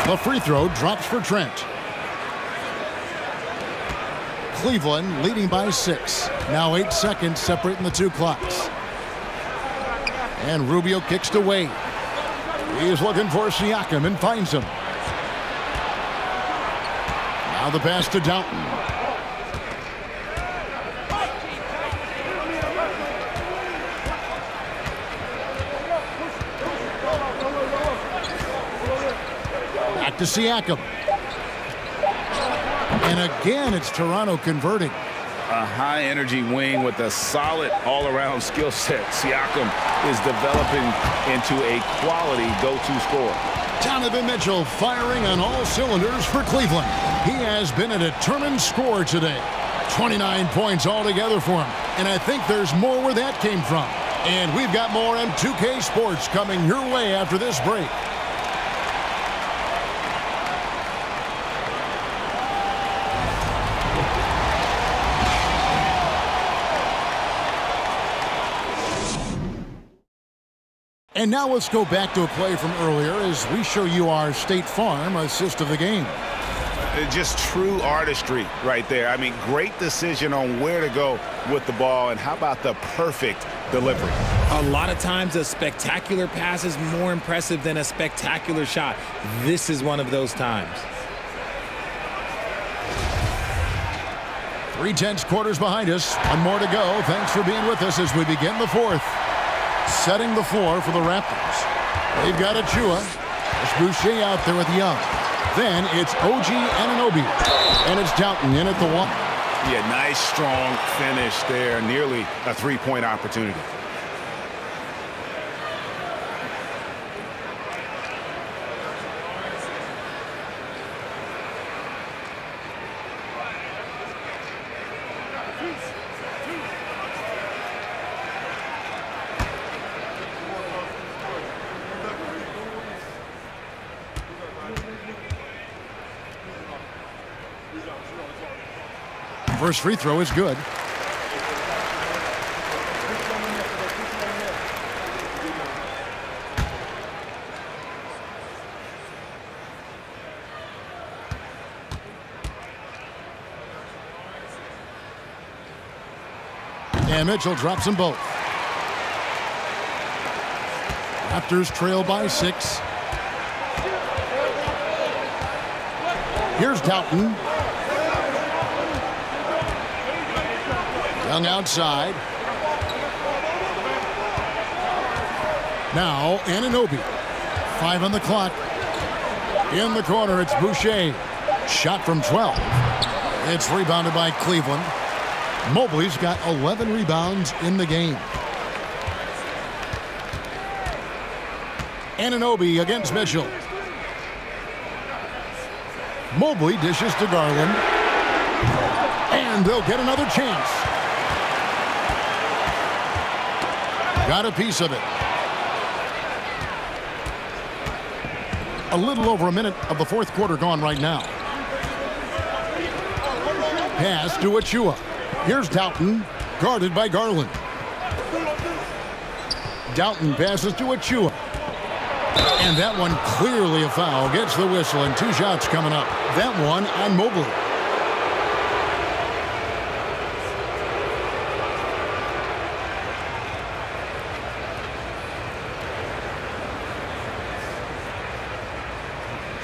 The free throw drops for Trent. Cleveland leading by 6. Now 8 seconds separating the two clocks. And Rubio kicks to Wade. He's looking for Siakam and finds him. Now the pass to Doughton. Back to Siakam. And again, it's Toronto converting. A high-energy wing with a solid all-around skill set. Siakam is developing into a quality go-to scorer. Donovan Mitchell firing on all cylinders for Cleveland. He has been a determined scorer today. 29 points altogether for him. And I think there's more where that came from. And we've got more on 2K Sports coming your way after this break. And now let's go back to a play from earlier as we show you our State Farm assist of the game. Just true artistry right there. I mean, great decision on where to go with the ball, and how about the perfect delivery? A lot of times a spectacular pass is more impressive than a spectacular shot. This is one of those times. 3 tenths quarters behind us. One more to go. Thanks for being with us as we begin the fourth. setting the floor for the Raptors. They've got Achua. It's Boucher out there with Young. Then it's OG Anunoby. And it's Doughton in at the 1. Yeah, nice, strong finish there. Nearly a three-point opportunity. First free throw is good. And Mitchell drops them both. Raptors trail by 6. Here's Doughton. Young outside. Now Anunoby. 5 on the clock. In the corner, it's Boucher. Shot from 12. It's rebounded by Cleveland. Mobley's got 11 rebounds in the game. Anunoby against Mitchell. Mobley dishes to Garland. And they'll get another chance. Got a piece of it. A little over a minute of the fourth quarter gone right now. Pass to Achua. Here's Doughton, guarded by Garland. Doughton passes to Achua. And that one clearly a foul. Gets the whistle and 2 shots coming up. That one on Mobley.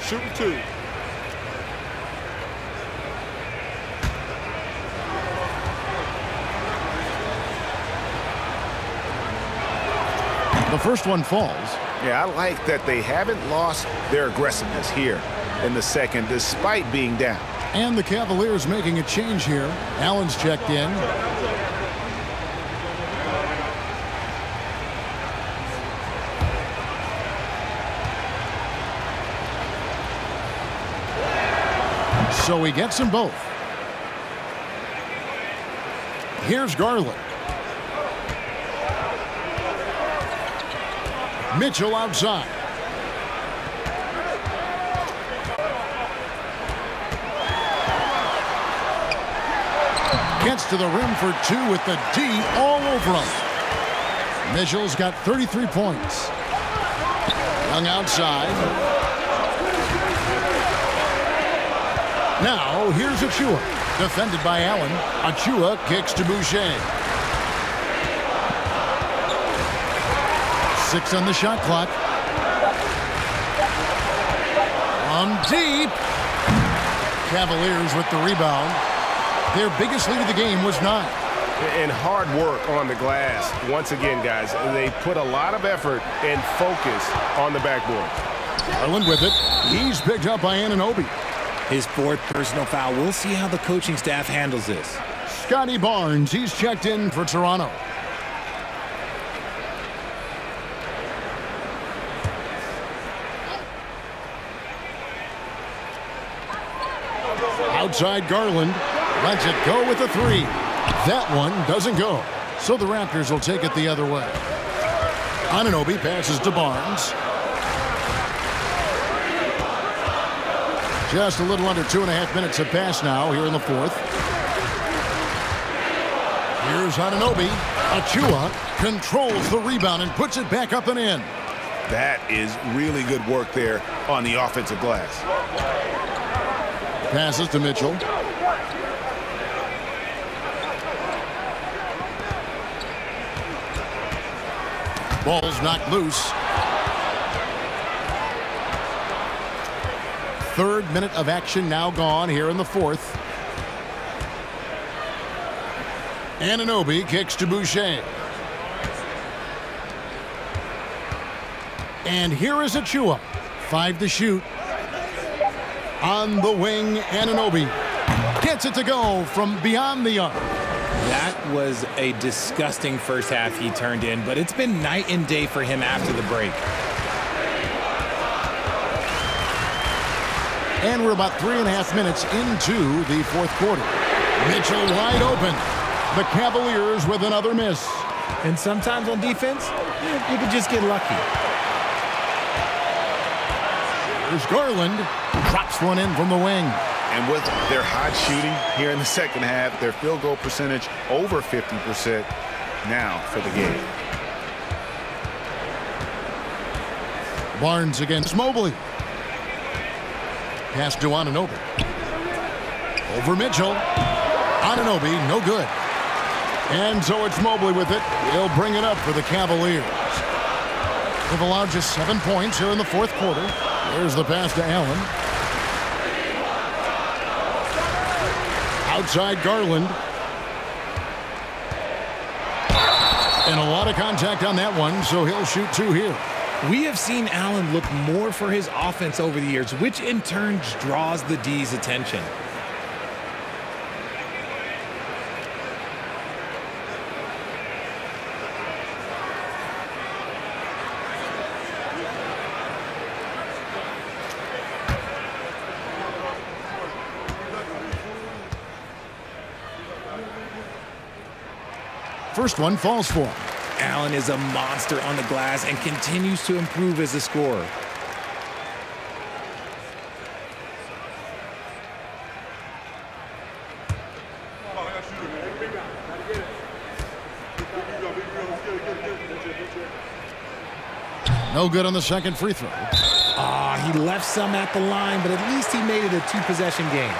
Shooting 2. The first one falls. Yeah, I like that they haven't lost their aggressiveness here in the second, despite being down. And the Cavaliers making a change here. Allen's checked in. So he gets them both. Here's Garland. Mitchell outside. Gets to the rim for 2 with the D all over him. Mitchell's got 33 points. Young outside. Now, here's Achua. Defended by Allen. Achua kicks to Boucher. 6 on the shot clock. On deep. Cavaliers with the rebound. Their biggest lead of the game was 9. And hard work on the glass. Once again, guys, they put a lot of effort and focus on the backboard. Garland with it. He's picked up by Anunoby. His 4th personal foul. We'll see how the coaching staff handles this. Scotty Barnes, he's checked in for Toronto. Outside Garland. Lets it go with a 3. That one doesn't go. So the Raptors will take it the other way. Anunoby passes to Barnes. Just a little under 2.5 minutes have passed now here in the fourth. Here's Anunoby. Achua controls the rebound and puts it back up and in. That is really good work there on the offensive glass. Passes to Mitchell. Ball's knocked loose. 3rd minute of action now gone here in the fourth. Anunoby kicks to Boucher. And here is Achua. 5 to shoot. On the wing, Anunoby gets it to go from beyond the arc. That was a disgusting first half he turned in, but it's been night and day for him after the break. And we're about 3.5 minutes into the fourth quarter. Mitchell wide open. The Cavaliers with another miss. And sometimes on defense, you can just get lucky. There's Garland. Drops one in from the wing. And with their hot shooting here in the second half, their field goal percentage over 50% now for the game. Barnes against Mobley. Pass to Anunoby. Over Mitchell. Anunoby, no good. And so it's Mobley with it. He'll bring it up for the Cavaliers. They've allowed just 7 points here in the fourth quarter. There's the pass to Allen. Outside Garland. And a lot of contact on that one, so he'll shoot 2 here. We have seen Allen look more for his offense over the years, which in turn draws the D's attention. First one falls for him. Allen is a monster on the glass and continues to improve as a scorer. No good on the second free throw. He left some at the line, but at least he made it a 2-possession game.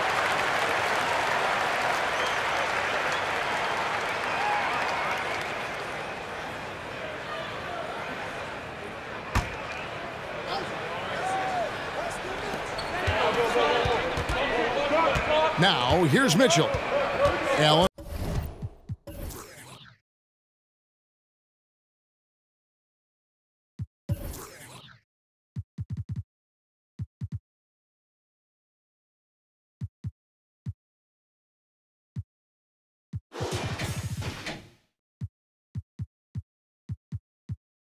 Now, here's Mitchell. Allen.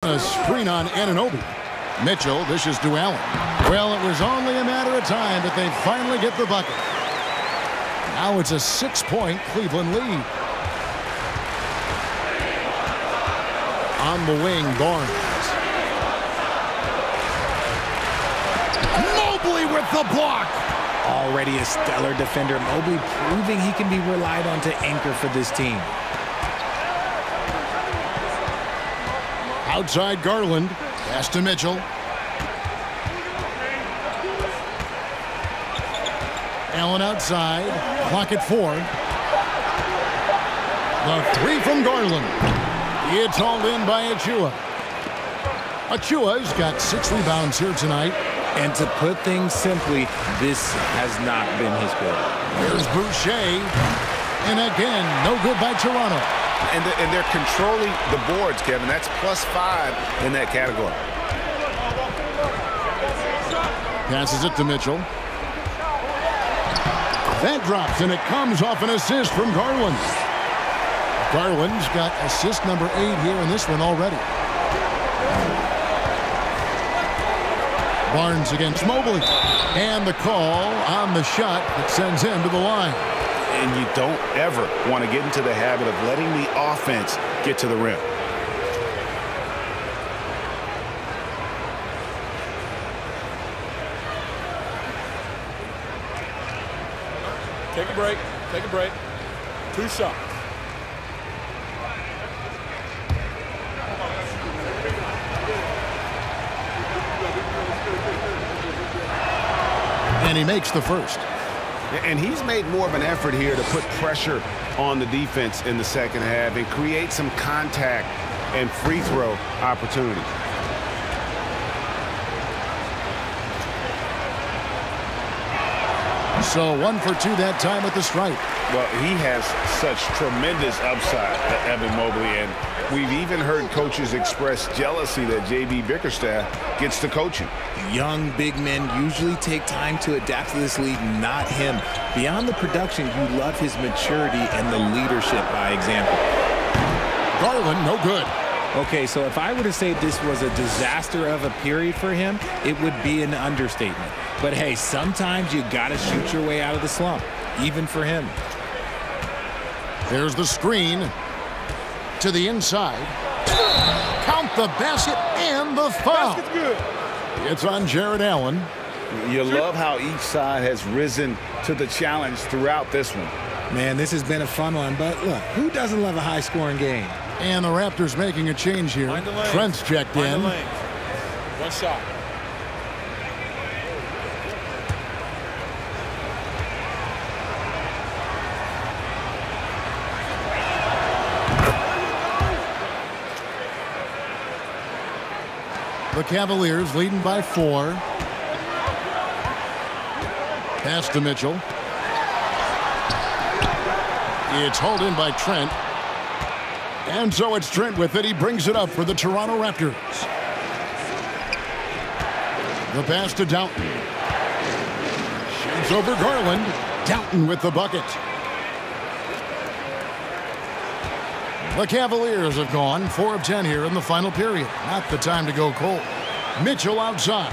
A screen on Anunoby. Mitchell dishes to Allen. Well, it was only a matter of time, but they finally get the bucket. Now it's a 6-point Cleveland lead. On the wing, Barnes. Mobley with the block. Already a stellar defender, Mobley proving he can be relied on to anchor for this team. Outside Garland. Pass to Mitchell. Allen outside. Clock at 4. The 3 from Garland. It's hauled in by Achua. Achua's got 6 rebounds here tonight. And to put things simply, this has not been his quarter. Here's Boucher. And again, no good by Toronto. And they're controlling the boards, Kevin. That's +5 in that category. Passes it to Mitchell. That drops, and it comes off an assist from Garland. Garland's got assist number 8 here in this one already. Barnes against Mobley. And the call on the shot that sends him to the line. And you don't ever want to get into the habit of letting the offense get to the rim. Take a break. Take a break. 2 shots. And he makes the first. And he's made more of an effort here to put pressure on the defense in the second half and create some contact and free throw opportunities. So 1 for 2 that time with the strike. Well, he has such tremendous upside, Evan Mobley, and we've even heard coaches express jealousy that J.B. Bickerstaff gets to coaching. Young big men usually take time to adapt to this league, not him. Beyond the production, you love his maturity and the leadership by example. Garland, no good. Okay, so if I were to say this was a disaster of a period for him, it would be an understatement. But hey, sometimes you gotta shoot your way out of the slump, even for him. There's the screen to the inside. Count the basket and the foul. Basket's good. It's on Jared Allen. You love how each side has risen to the challenge throughout this one. Man, this has been a fun one, but look, who doesn't love a high-scoring game? And the Raptors making a change here. Trent's checked in. One shot. The Cavaliers leading by 4. Pass to Mitchell. It's hauled in by Trent. And so it's Trent with it. He brings it up for the Toronto Raptors. The pass to Downton. Shoots over Garland. Downton with the bucket. The Cavaliers have gone 4 of 10 here in the final period. Not the time to go cold. Mitchell outside.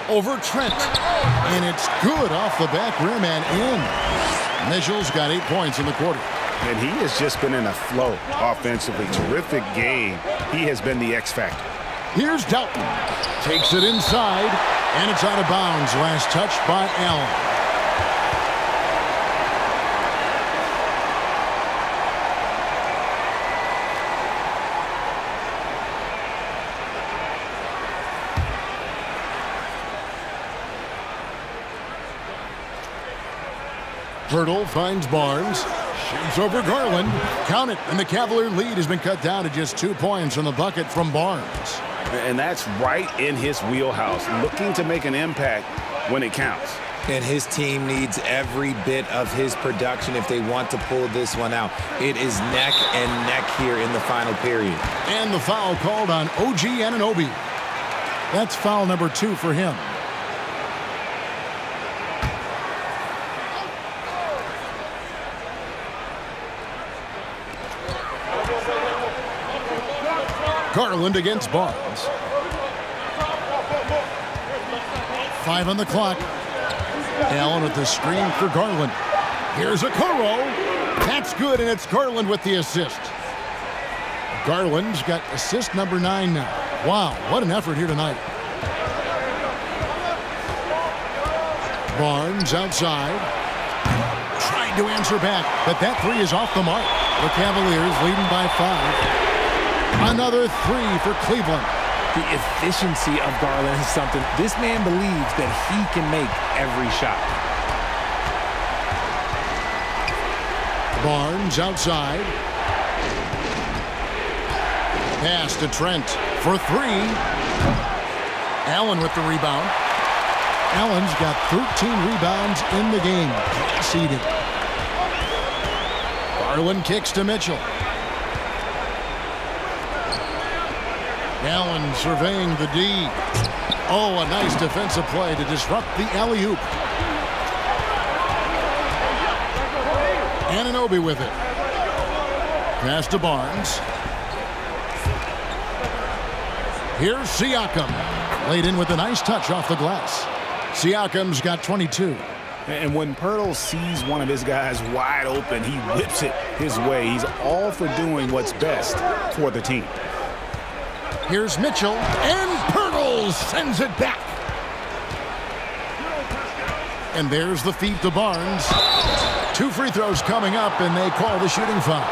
Over Trent. And it's good off the back rim and in. Mitchell's got 8 points in the quarter. And he has just been in a flow offensively. Terrific game. He has been the X factor. Here's Downton. Takes it inside, and it's out of bounds. Last touch by Allen. Hurdle finds Barnes. Shoots over Garland. Count it. And the Cavalier lead has been cut down to just 2 points on the bucket from Barnes. And that's right in his wheelhouse. Looking to make an impact when it counts. And his team needs every bit of his production if they want to pull this one out. It is neck and neck here in the final period. And the foul called on OG Anunoby. That's foul number 2 for him. Garland against Barnes. 5 on the clock. Allen with the screen for Garland. Here's a Okoro. That's good, and it's Garland with the assist. Garland's got assist number 9 now. Wow, what an effort here tonight. Barnes outside. Tried to answer back, but that 3 is off the mark. The Cavaliers leading by 5. Another 3 for Cleveland. The efficiency of Garland is something. This man believes that he can make every shot. Barnes outside. Pass to Trent for 3. Allen with the rebound. Allen's got 13 rebounds in the game. Seeded. Garland kicks to Mitchell. Allen surveying the D. Oh, a nice defensive play to disrupt the alley-oop. Anunoby with it. Pass to Barnes. Here's Siakam. Laid in with a nice touch off the glass. Siakam's got 22. And when Pirtle sees one of his guys wide open, he whips it his way. He's all for doing what's best for the team. Here's Mitchell, and Pirtle sends it back. And there's the feed to Barnes. 2 free throws coming up, and they call the shooting foul.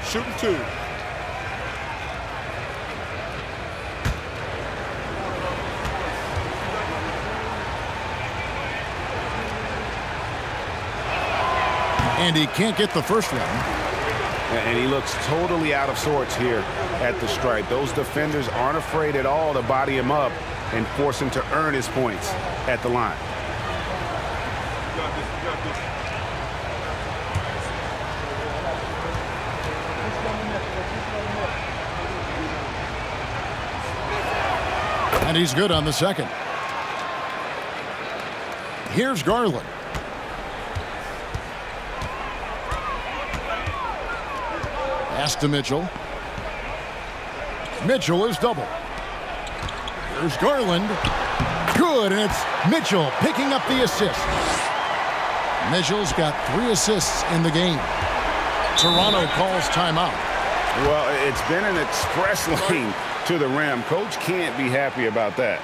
Shooting 2. And he can't get the first one. And he looks totally out of sorts here at the stripe. Those defenders aren't afraid at all to body him up and force him to earn his points at the line. And he's good on the second. Here's Garland. Pass to Mitchell. Mitchell is double. Here's Garland. Good, and it's Mitchell picking up the assist. Mitchell's got 3 assists in the game. Toronto calls timeout. Well, it's been an express lane to the rim. Coach can't be happy about that.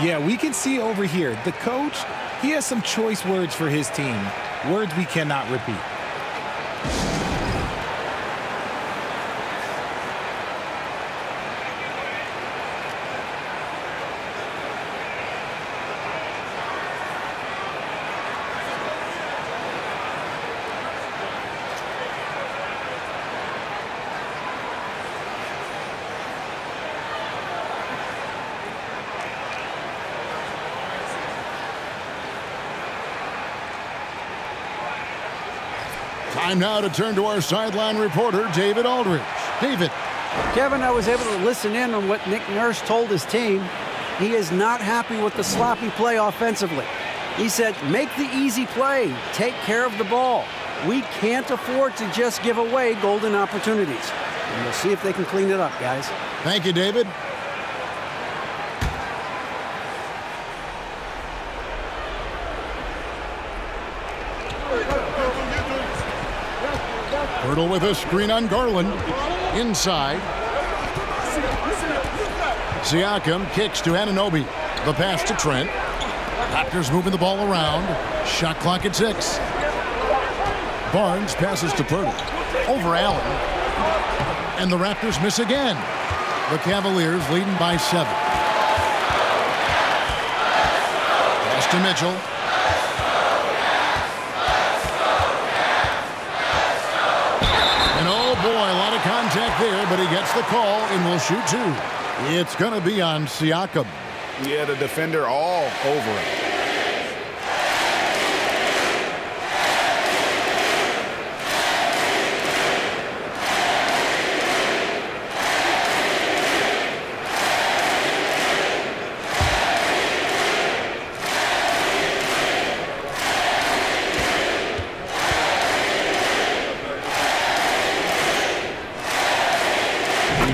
Yeah, we can see over here, the coach, he has some choice words for his team. Words we cannot repeat. Time now to turn to our sideline reporter, David Aldridge. David. Kevin, I was able to listen in on what Nick Nurse told his team. He is not happy with the sloppy play offensively. He said, make the easy play. Take care of the ball. We can't afford to just give away golden opportunities. And we'll see if they can clean it up, guys. Thank you, David. Hurdle with a screen on Garland. Inside. Siakam kicks to Anunoby. The pass to Trent. Raptors moving the ball around. Shot clock at 6. Barnes passes to Purtle. Over Allen. And the Raptors miss again. The Cavaliers leading by 7. Pass to Mitchell. And oh boy, a lot of contact there, but he gets the call and will shoot 2. It's going to be on Siakam. Yeah, the defender all over it.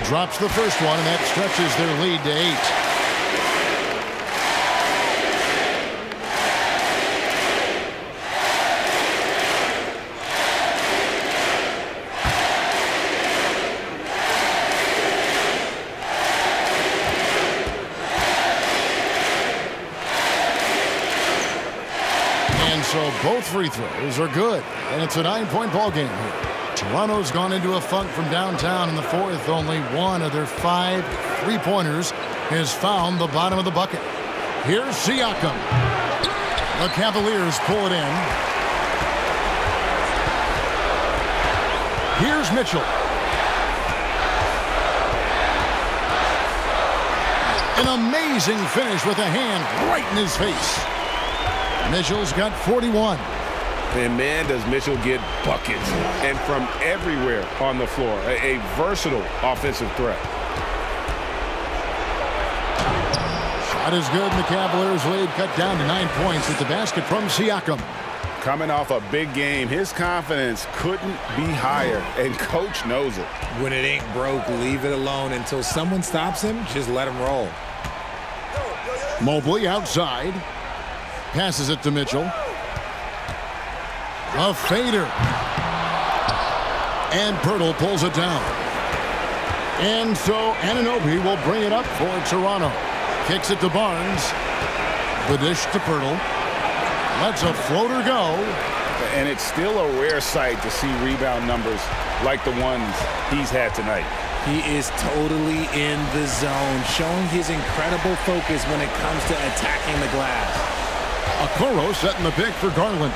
Drops the first one, and that stretches their lead to 8. And so both free throws are good, and it's a 9-point ball game here. Toronto's gone into a funk from downtown in the 4th. Only one of their 5 3-pointers has found the bottom of the bucket. Here's Siakam. The Cavaliers pull it in. Here's Mitchell. An amazing finish with a hand right in his face. Mitchell's got 41. And man, does Mitchell get buckets, and from everywhere on the floor. A versatile offensive threat. Shot is good, and the Cavaliers lead cut down to 9 points with the basket from Siakam. Coming off a big game, his confidence couldn't be higher, and coach knows it. When it ain't broke, leave it alone until someone stops him. Just let him roll. Mobley outside. Passes it to Mitchell. A fader. And Purtle pulls it down. And so Anunoby will bring it up for Toronto. Kicks it to Barnes. The dish to Purtle. Lets a floater go. And it's still a rare sight to see rebound numbers like the ones he's had tonight. He is totally in the zone, showing his incredible focus when it comes to attacking the glass. Okoro setting the pick for Garland.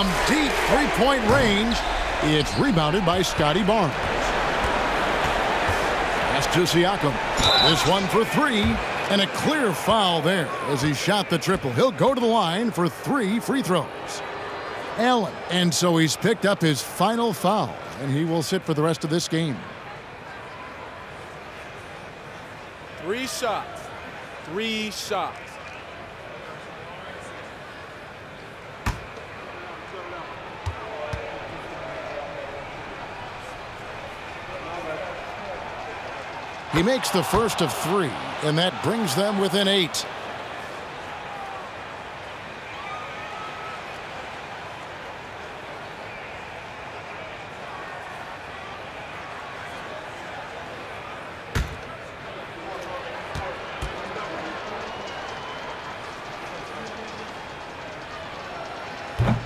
From deep three-point range, it's rebounded by Scotty Barnes. Pass to Siakam. This one for three, and a clear foul there as he shot the triple. He'll go to the line for 3 free throws. Allen, and so he's picked up his final foul, and he will sit for the rest of this game. 3 shots. 3 shots. He makes the first of 3, and that brings them within 8.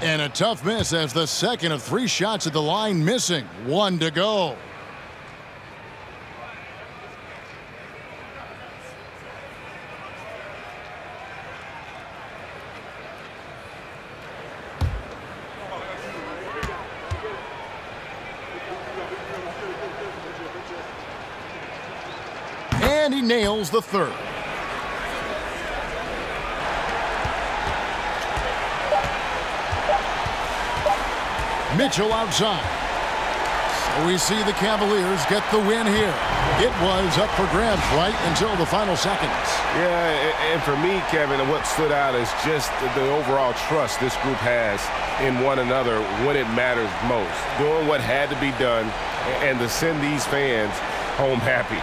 And a tough miss as the second of 3 shots at the line missing. 1 to go. And he nails the third. Mitchell outside. So we see the Cavaliers get the win here. It was up for grabs right until the final seconds. Yeah, and for me, Kevin, what stood out is just the overall trust this group has in one another when it matters most. Doing what had to be done and to send these fans home happy.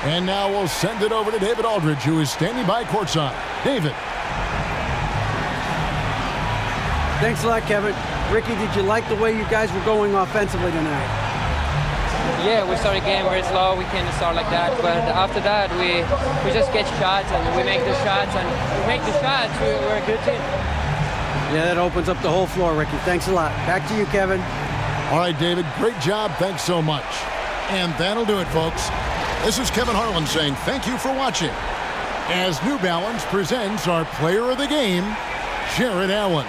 And now we'll send it over to David Aldridge, who is standing by courtside. David. Thanks a lot, Kevin. Ricky, did you like the way you guys were going offensively tonight? Yeah, we started the game very slow. We can't start like that. But after that, we just get shots and we make the shots. And we make the shots, we're a good team. Yeah, that opens up the whole floor, Ricky. Thanks a lot. Back to you, Kevin. All right, David, great job. Thanks so much. And that'll do it, folks. This is Kevin Harlan saying thank you for watching as New Balance presents our player of the game, Jared Allen.